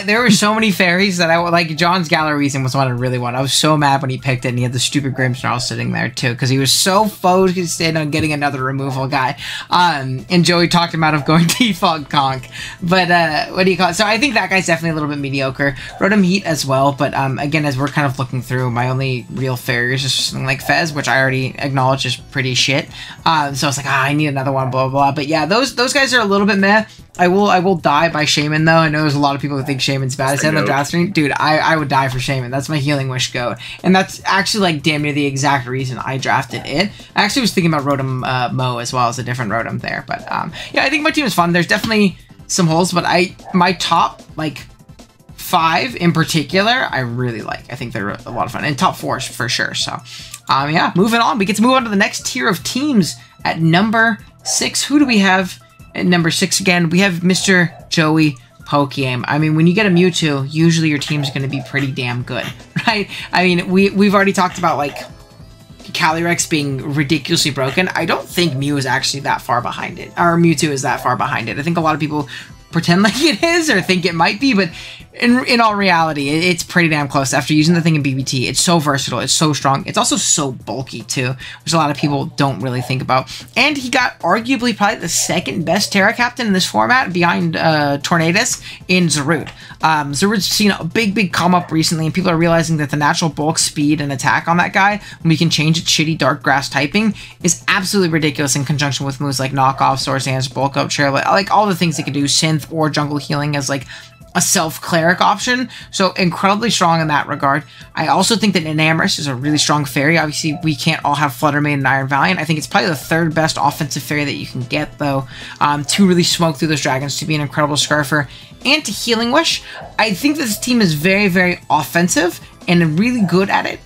There were so many fairies that I would, like, John's Galarian was one I really wanted. I was so mad when he picked it, and he had the stupid Grimmsnarl sitting there, too, because he was so focused in on getting another removal guy. And Joey talked him out of going Defog Conk. But, what do you call it? So I think that guy's definitely a little bit mediocre. Rotom Heat as well, but, again, as we're kind of looking through, my only real fairy is just something like Fez, which I already acknowledge is pretty shit. So I was like, I need another one, blah, blah, blah. But yeah, those guys are a little bit meh. I will die by Shaman, though. I know there's a lot of people who think Shaman's bad. I said in the draft stream, dude, I would die for Shaman. That's my Healing Wish goat. And that's actually, like, damn near the exact reason I drafted it. I actually was thinking about Rotom Mo as well as a different Rotom there. But, yeah, I think my team is fun. There's definitely some holes, but my top, like, 5 in particular, I really like. I think they're a lot of fun. And top 4 for sure. So, yeah, moving on. We get to move on to the next tier of teams at number 6. Who do we have at number 6 again? We have Mr. Joey Pokeyam. I mean, when you get a Mewtwo, usually your team's going to be pretty damn good, right? I mean, we've already talked about, like, Calyrex being ridiculously broken. I don't think Mew is actually that far behind it, or Mewtwo is that far behind it. I think a lot of people pretend like it is or think it might be, but in all reality, it's pretty damn close. After using the thing in BBT, it's so versatile, it's so strong, it's also so bulky too, which a lot of people don't really think about. And he got arguably probably the second best Terra Captain in this format behind Tornadus in Zarude. Zarude's seen a big come up recently, and people are realizing that the natural bulk, speed, and attack on that guy, when we can change its shitty dark grass typing, is absolutely ridiculous in conjunction with moves like Knockoff, Swords Dance, Bulk Up, Chairlift, like all the things it can do, Synth or Jungle Healing as like a self-cleric option, so incredibly strong in that regard. I also think that Enamorus is a really strong fairy. Obviously, we can't all have Flutter Mane and Iron Valiant. I think it's probably the 3rd best offensive fairy that you can get, though, to really smoke through those dragons, to be an incredible Scarfer, and to Healing Wish. I think this team is very offensive and really good at it.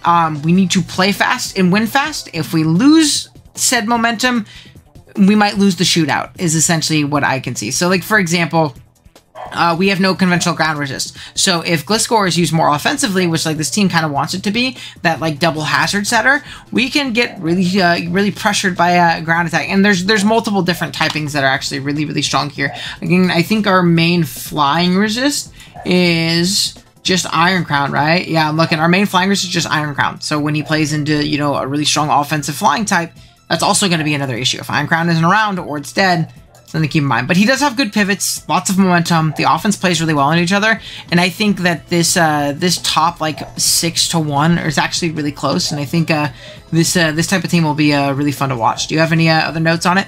We need to play fast and win fast. If we lose said momentum, we might lose the shootout, is essentially what I can see. So, like, for example, we have no conventional ground resist. So if Gliscor is used more offensively, which like this team kind of wants it to be, that like double hazard setter, we can get really pressured by a ground attack. And there's multiple different typings that are actually really strong here. Again, I think our main flying resist is just Iron Crown, right? Yeah, I'm looking. Our main flying resist is just Iron Crown. So when he plays into, you know, a really strong offensive flying type, that's also going to be another issue. If Iron Crown isn't around or it's dead, something to keep in mind. But he does have good pivots, lots of momentum. The offense plays really well on each other, and I think that this this top like 6-1 is actually really close. And I think this type of team will be really fun to watch. Do you have any other notes on it?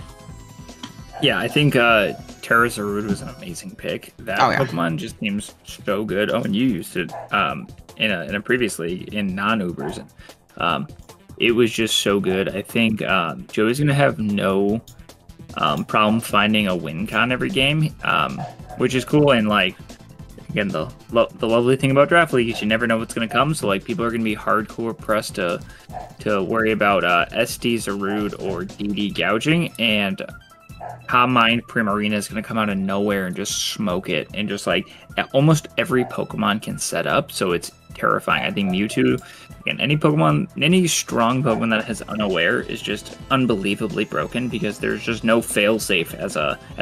Yeah, I think Terra Terrazarud was an amazing pick. That Oh, yeah. Pokemon just seems so good. Oh, and you used it in a previous league in non-Ubers. It was just so good. I think Joey's gonna have no problem finding a win con every game, which is cool. And like, again, the lovely thing about Draft League is you never know what's gonna come. So like, people are gonna be hardcore pressed to worry about SD Zarude or DD gouging, and Calm Mind Primarina is going to come out of nowhere and just smoke it. And just like almost every Pokemon can set up, so it's terrifying. I think Mewtwo, again, any strong Pokemon that has Unaware is just unbelievably broken, because there's just no failsafe as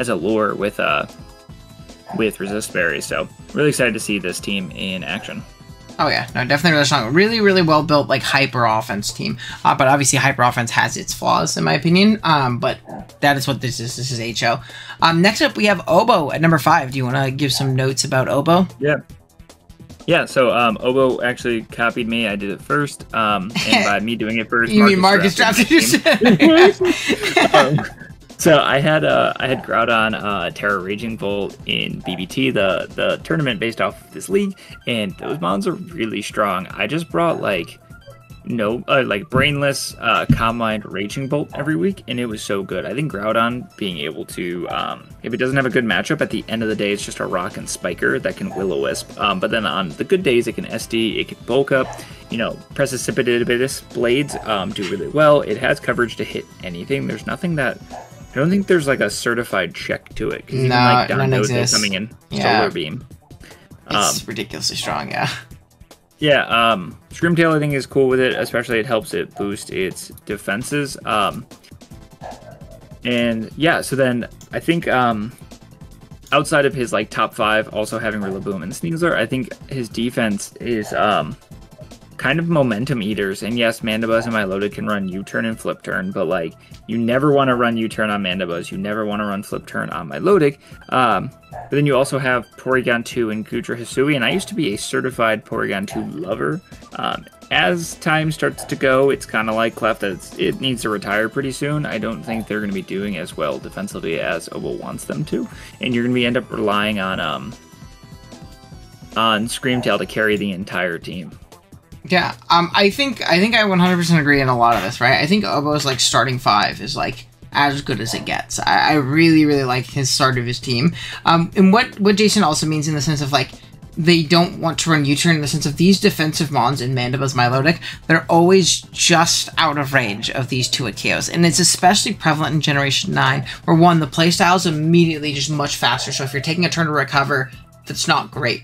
a lure with Resist Berries. So really excited to see this team in action. Oh yeah, no, definitely really strong. Really, really well built, like hyper offense team. But obviously, hyper offense has its flaws, in my opinion. But that is what this is. This is HO. Next up, we have Obo at number 5. Do you want to give some notes about Obo? Yeah. So Obo actually copied me. I did it first. And by me doing it first, you mean Marcus drafted you? So I had Groudon, Terra Raging Bolt in BBT, the tournament based off of this league, and those mons are really strong. I just brought like Brainless, Calm Mind, Raging Bolt every week, and it was so good. I think Groudon being able to, if it doesn't have a good matchup, at the end of the day, it's just a Rock and Spiker that can Will-O-Wisp. But then on the good days, it can SD, it can bulk up. Precipitous Blades do really well. It has coverage to hit anything. There's nothing that... I don't think there's like a certified check to it. No, none exists. Coming in, yeah. Solar Beam. It's ridiculously strong, yeah. Yeah, Screamtail I think is cool with it, especially it helps it boost its defenses. And yeah, so then I think outside of his like top 5, also having Rillaboom and Sneasler, I think his defense is kind of momentum eaters. And yes, Mandibuzz and Milotic can run U-turn and flip turn, but like you never want to run U-turn on Mandibuzz, you never want to run flip turn on Milotic. But then you also have Porygon 2 and Gudra Hisui, and I used to be a certified Porygon 2 lover. As time starts to go, it's kind of like Clef that it needs to retire pretty soon. I don't think they're going to be doing as well defensively as Obo wants them to, and you're going to end up relying on Screamtail to carry the entire team. Yeah, I think I 100% agree in a lot of this, right? I think Obo's like starting 5 is like as good as it gets. I really, really like his start of his team. And what Jason also means in the sense of like, they don't want to run U-turn in the sense of these defensive mons in Mandibuzz, Milotic, they're always just out of range of these two Arceus. And it's especially prevalent in Generation 9, where one, the playstyle is immediately just much faster. So if you're taking a turn to recover, that's not great.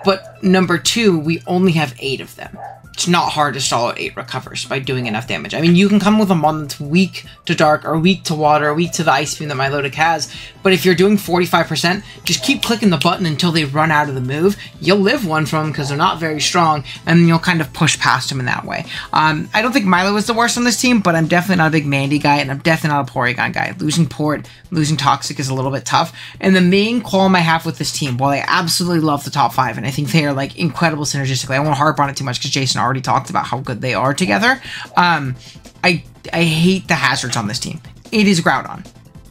But number 2, we only have 8 of them. It's not hard to stall out 8 recovers by doing enough damage. I mean, you can come with a mon that's weak to dark, or weak to water, or weak to the ice beam that Milotic has, but if you're doing 45%, just keep clicking the button until they run out of the move. You'll live one from them because they're not very strong, and you'll kind of push past them in that way. I don't think Milo is the worst on this team, but I'm definitely not a big Mandy guy, and I'm definitely not a Porygon guy. Losing Port, losing Toxic is a little bit tough, and the main qualm I have with this team, while I absolutely love the top 5, and I think they are like incredible synergistically, I won't harp on it too much because Jason already talked about how good they are together. I hate the hazards on this team. It is Groudon.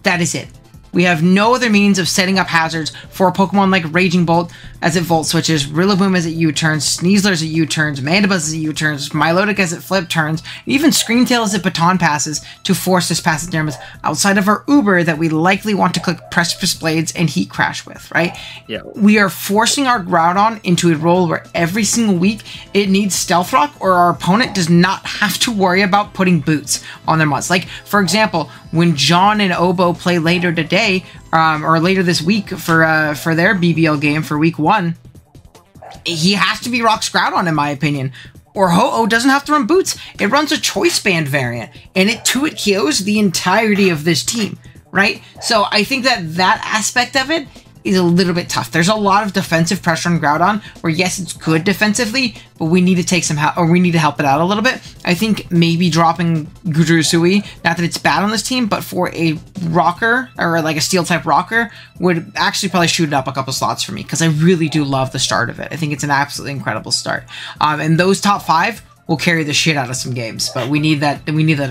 That is it. We have no other means of setting up hazards for a Pokemon like Raging Bolt as it Volt Switches, Rillaboom as it U-turns, Sneasler as it U-turns, Mandibuzz as it U-turns, Milotic as it Flip turns, and even Screamtail as it Baton passes to force this passive damage outside of our Uber that we likely want to click Precipice Blades and Heat Crash with, right? Yeah. We are forcing our Groudon into a role where every single week it needs Stealth Rock, or our opponent does not have to worry about putting boots on their mons. Like, for example, when John and Obo play later today, or later this week for their BBL game for week 1, he has to be Rock's Groudon in my opinion. Or Ho-Oh doesn't have to run boots. It runs a Choice Band variant, and it KOs the entirety of this team, right? So I think that aspect of it is a little bit tough. There's a lot of defensive pressure on Groudon, where yes, it's good defensively, but we need to take some help, or we need to help it out a little bit. I think maybe dropping Gudra Hisui, not that it's bad on this team, but for a rocker, or like a steel type rocker, would actually probably shoot it up a couple slots for me, because I really do love the start of it. I think it's an absolutely incredible start. And those top 5 will carry the shit out of some games, but we need that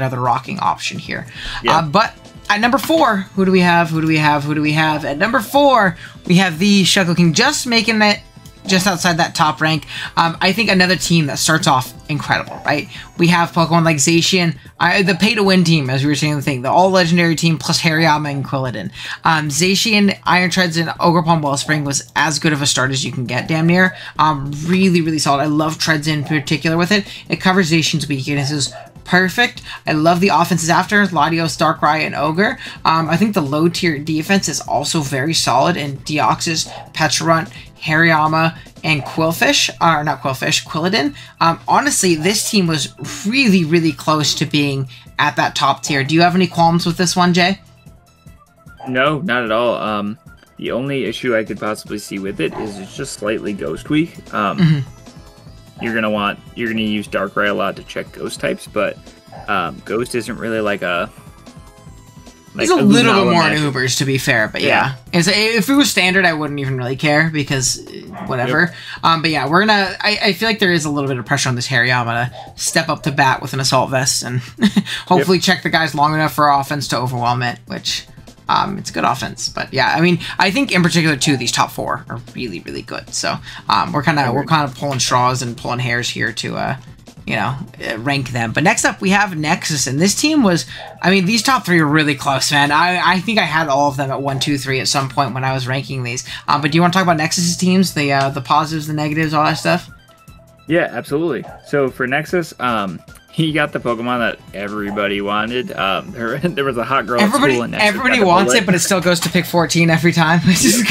other rocking option here. Yeah. But At number 4, who do we have? At number 4, we have the Shuckle King, just making it just outside that top rank. I think another team that starts off incredible, right? We have Pokemon like Zacian, the pay-to-win team, as we were saying the thing, the all-legendary team plus Hariyama and Quilladin. Zacian, Iron Treads, and Ogerpon Wellspring was as good of a start as you can get, damn near. Really, really solid. I love Treads in particular with it. It covers Zacian's weaknesses perfect. I love the offenses after Latios, Darkrai, and Ogre. I think the low tier defense is also very solid in Deoxys, Pecharunt, Hariyama, and Quillfish, or not Quillfish, Quilladin. Honestly, this team was really, really close to being at that top tier. Do you have any qualms with this one, Jay? No, not at all. The only issue I could possibly see with it is it's just slightly Ghost weak. You're gonna use Darkrai a lot to check Ghost types, but Ghost isn't really like a. It's a little bit more in Ubers, to be fair, but yeah. If it was standard, I wouldn't even really care, because whatever. Yep. But yeah, we're gonna. I feel like there is a little bit of pressure on this Hariyama to step up to bat with an Assault Vest and hopefully check the guys long enough for offense to overwhelm it, which. It's good offense, but yeah, I mean, I think in particular too, these top 4 are really, really good. So we're kind of pulling straws and pulling hairs here to rank them. But next up we have Nexus, and this team was, I mean, these top 3 are really close, man. I think I had all of them at 1, 2, 3 at some point when I was ranking these. But do you want to talk about Nexus's teams, the positives, the negatives, all that stuff? Yeah, absolutely. So for Nexus, he got the Pokemon that everybody wanted. There was a hot girl at school in Nexus. Everybody wants it, but it still goes to pick 14 every time.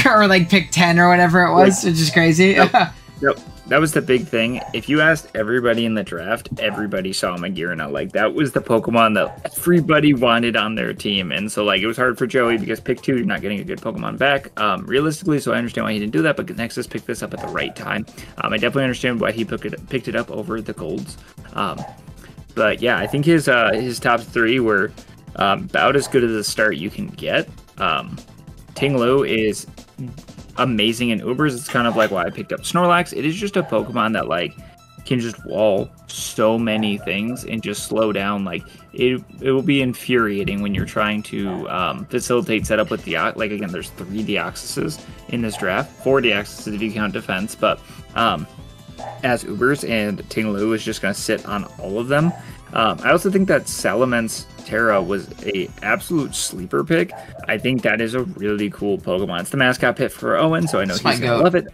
Or like pick 10 or whatever it was, which is crazy. Yep. That was the big thing. If you asked everybody in the draft, everybody saw Magearna. Like, that was the Pokemon that everybody wanted on their team. And so, like, it was hard for Joey because pick 2, you're not getting a good Pokemon back, realistically, so I understand why he didn't do that, but Nexus picked this up at the right time. I definitely understand why he picked it up over the Golds. But yeah, I think his top 3 were about as good as a start you can get. Ting-Lu is amazing in Ubers. It's kind of like why I picked up Snorlax. It is just a Pokemon that like can just wall so many things and just slow down. Like it will be infuriating when you're trying to facilitate setup with like again, there's 3 Deoxyses in this draft, 4 Deoxyses if you count defense, but as Ubers, and Ting-Lu is just going to sit on all of them. I also think that Salamence Terra was a absolute sleeper pick. I think that is a really cool Pokemon. It's the mascot pit for Owen, so I know he's going to love it.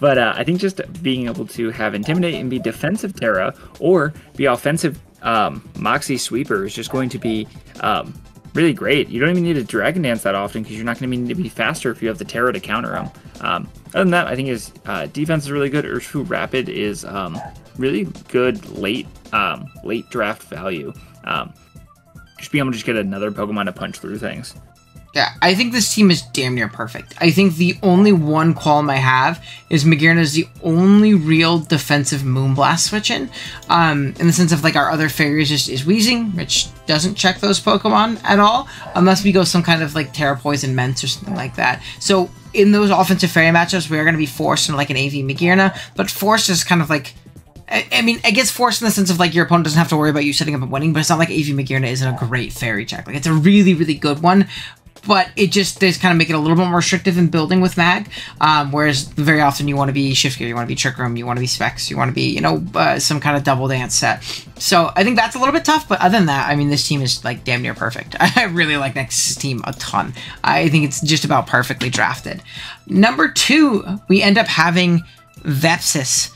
But I think just being able to have Intimidate and be defensive Terra, or be offensive Moxie Sweeper is just going to be really great. You don't even need to Dragon Dance that often because you're not going to need to be faster if you have the Terra to counter him. Other than that, I think his defense is really good. Urshifu Rapid is really good late draft value. Just being able to just get another Pokemon to punch through things. Yeah, I think this team is damn near perfect. I think the only one qualm I have is Magearna is the only real defensive Moonblast switch in the sense of like our other fairies just is Weezing, which doesn't check those Pokemon at all, unless we go some kind of like Terra Poison Mence or something like that. So in those offensive fairy matchups, we are going to be forced into like an AV Magearna, but forced is kind of like, I mean, it gets forced in the sense of like your opponent doesn't have to worry about you setting up and winning, but it's not like AV Magearna isn't a great fairy check. Like it's a really, really good one. But it just does kind of make it a little bit more restrictive in building with Mag, whereas very often you want to be Shift Gear, you want to be Trick Room, you want to be Specs, you want to be, you know, some kind of double dance set. So I think that's a little bit tough, but other than that, I mean, this team is like damn near perfect. I really like Nexus' team a ton. I think it's just about perfectly drafted. Number 2, we end up having Vepsis.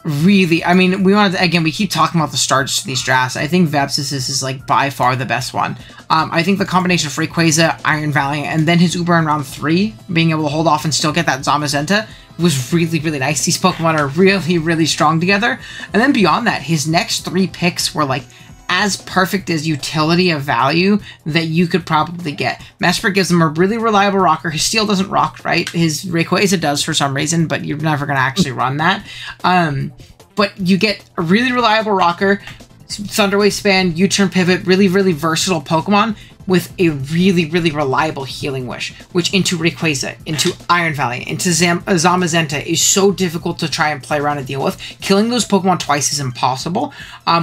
Really, I mean, we keep talking about the starts to these drafts. I think Vepsis is like by far the best one. I think the combination of Rayquaza, Iron Valiant, and then his Uber in round 3, being able to hold off and still get that Zamazenta was really, really nice. These Pokemon are really, really strong together. And then beyond that, his next 3 picks were like as perfect as utility of value that you could probably get. Mesprit gives him a really reliable rocker. His Steel doesn't rock, right? His Rayquaza does for some reason, but you're never going to actually run that. But you get a really reliable rocker, Thunderwave Span, U-Turn Pivot, really, really versatile Pokemon. with a really, really reliable Healing Wish, which into Rayquaza, into Iron Valley, into Zamazenta is so difficult to try and play around and deal with. Killing those Pokemon twice is impossible.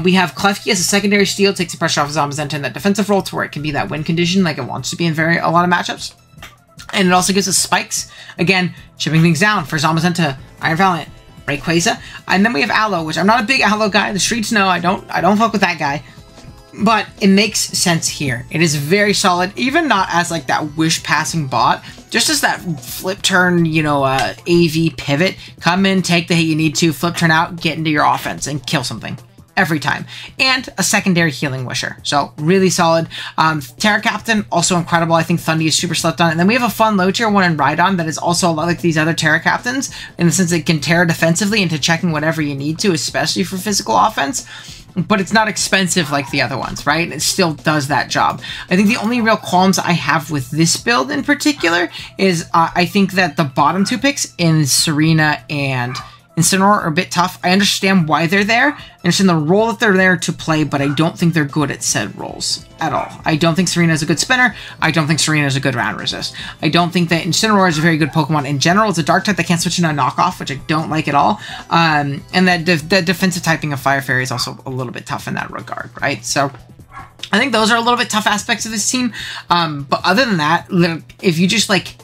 We have Klefki as a secondary steal, takes the pressure off of Zamazenta in that defensive role to where it can be that win condition like it wants to be in a lot of matchups. And it also gives us spikes, again, chipping things down for Zamazenta, Iron Valiant, Rayquaza. And then we have Aloe, which I'm not a big Aloe guy. The streets know I don't fuck with that guy. But it makes sense here. It is very solid, even not as like that wish passing bot, just as that flip turn, you know, AV pivot. Come in, take the hit you need to, flip turn out, get into your offense, and kill something. Every time. And a secondary Healing Wisher. So, really solid. Terra Captain, also incredible. I think Thundy is super slept on. And then we have a fun low tier one in Rhydon that is also a lot like these other Terra Captains, in the sense that it can Terra defensively into checking whatever you need to, especially for physical offense. But it's not expensive like the other ones, right? It still does that job. I think the only real qualms I have with this build in particular is I think that the bottom two picks in Serena and Incineroar are a bit tough. I understand why they're there. I understand the role that they're there to play, but I don't think they're good at said roles at all. I don't think Serena is a good spinner. I don't think Serena is a good round resist. I don't think that Incineroar is a very good Pokemon in general. It's a dark type that can't switch into a knockoff, which I don't like at all. And that the defensive typing of Fire Fairy is also a little bit tough in that regard, right? So I think those are a little bit tough aspects of this team. But other than that, if you just like...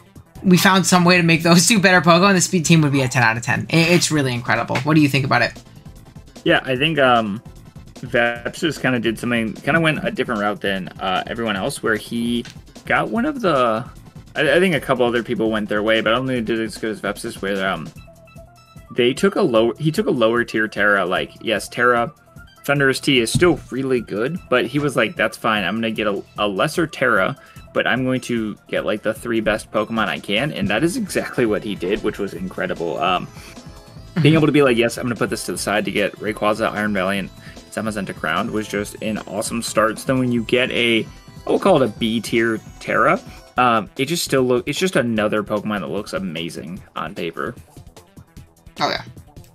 we found some way to make those two better Pokemon, the speed team would be a 10 out of 10. It's really incredible. What do you think about it? Yeah, I think Veps just kind of did something, kind of went a different route than everyone else, where he got one of the... I think a couple other people went their way, but I don't think they did it as good as Veps, where he took a lower tier Terra. Like, yes, Terra Thundurus T is still really good, but he was like, that's fine. I'm going to get a lesser Terra, but I'm going to get like the 3 best Pokemon I can, and that is exactly what he did, which was incredible. Being able to be like, yes, I'm going to put this to the side to get Rayquaza, Iron Valiant, Zamazenta crowned was just an awesome start. So then when you get we'll call it a B tier Terra, it's just another Pokemon that looks amazing on paper. Oh yeah,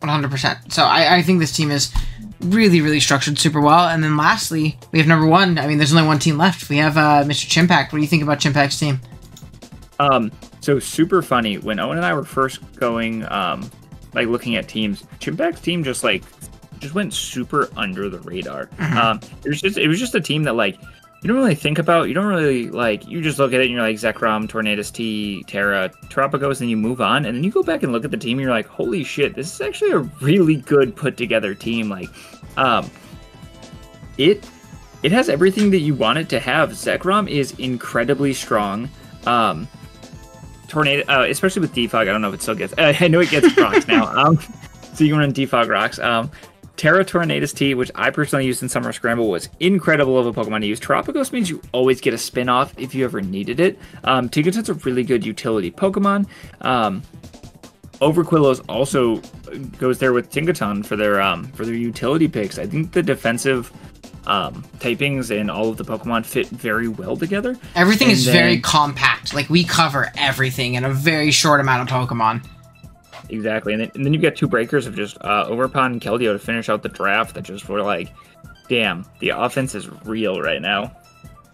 100%. So I think this team is really, really structured super well. And then lastly, we have number 1. I mean, there's only one team left. We have Mr. Chimpact. What do you think about Chimpact's team? So super funny. When Owen and I were first going, like looking at teams, Chimpact's team just went super under the radar. It was just a team that like you don't really think about. You don't really like. You just look at it and you're like Zekrom, Tornadus T, Terra, Terapagos, and you move on. And then you go back and look at the team and you're like, holy shit, this is actually a really good put together team. Like, it has everything that you want it to have. Zekrom is incredibly strong. Tornado, especially with Defog. I don't know if it still gets. I know it gets rocks now. So you can run Defog rocks. Terra Tornadus T, which I personally used in Summer Scramble, was incredible of a Pokemon to use. Terapagos means you always get a spin-off if you ever needed it. Tinkaton's a really good utility Pokemon. Overquillos also goes there with Tinkaton for their utility picks. I think the defensive typings and all of the Pokemon fit very well together. Everything is very compact. Like, we cover everything in a very short amount of Pokemon. Exactly, and then you've got 2 breakers of just Overpon and Keldeo to finish out the draft that just were like, damn, the offense is real right now.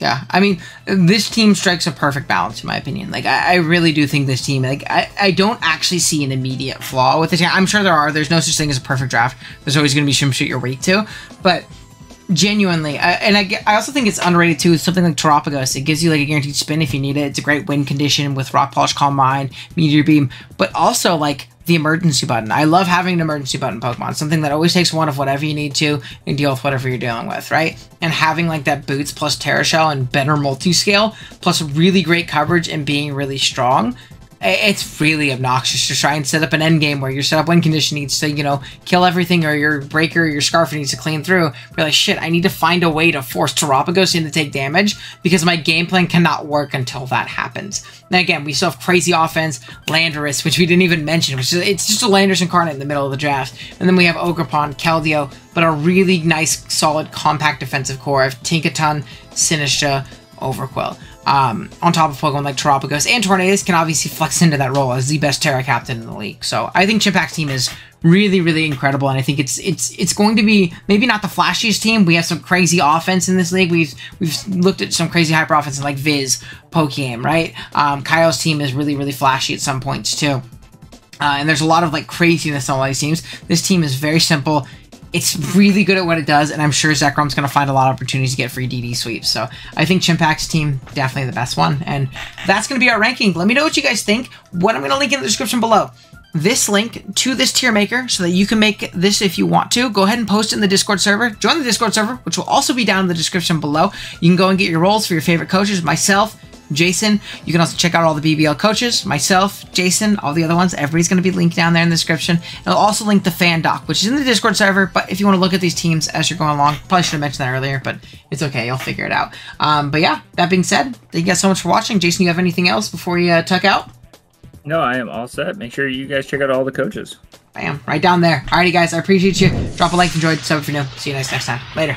Yeah, I mean, this team strikes a perfect balance, in my opinion. Like, I really do think this team, like, I don't actually see an immediate flaw with the team. I'm sure there are. There's no such thing as a perfect draft. There's always going to be some shit you're weak to. But genuinely, I also think it's underrated, too, something like Terapagos. It gives you, like, a guaranteed spin if you need it. It's a great win condition with Rock Polish, Calm Mind, Meteor Beam. But also, like, the emergency button. I love having an emergency button Pokemon. Something that always takes one of whatever you need to and deal with whatever you're dealing with, right? And having like that Boots plus Terra Shell and better multi-scale plus really great coverage and being really strong, it's really obnoxious to try and set up an end game where your setup win condition needs to, you know, kill everything, or your breaker or your scarf needs to clean through. You're like, shit, I need to find a way to force Terapagos in to take damage because my game plan cannot work until that happens. And again, we still have crazy offense, Landorus, which we didn't even mention, which is, it's just a Landorus incarnate in the middle of the draft. And then we have Ogerpon, Keldeo, but a really nice, solid, compact defensive core of Tinkaton, Sinistcha, Overquill. on top of Pokemon like Terapagos and Tornadus, can obviously flex into that role as the best Terra captain in the league. So I think Chimpac's team is really, really incredible, and I think it's going to be maybe not the flashiest team. We have some crazy offense in this league. We've looked at some crazy hyper offense like Viz, Pokegame, right? Kyle's team is really, really flashy at some points too. And there's a lot of like craziness on all these teams. This team is very simple. It's really good at what it does, and I'm sure Zekrom's going to find a lot of opportunities to get free DD sweeps. So I think Chimpac's team, definitely the best one. And that's going to be our ranking. Let me know what you guys think. What I'm going to link in the description below. This link to this tier maker so that you can make this if you want to. Go ahead and post it in the Discord server. Join the Discord server, which will also be down in the description below. You can go and get your roles for your favorite coaches. Myself, Jason. You can also check out all the BBL coaches. Myself, Jason, all the other ones. Everybody's going to be linked down there in the description. And I'll also link the fan doc, which is in the Discord server. But if you want to look at these teams as you're going along, probably should have mentioned that earlier, but it's okay. You'll figure it out. But yeah, that being said, thank you guys so much for watching. Jason, you have anything else before you tuck out? No, I am all set. Make sure you guys check out all the coaches. Bam, right down there. Alrighty, guys, I appreciate you. Drop a like if you enjoyed. Sub if you're new. See you guys next time. Later.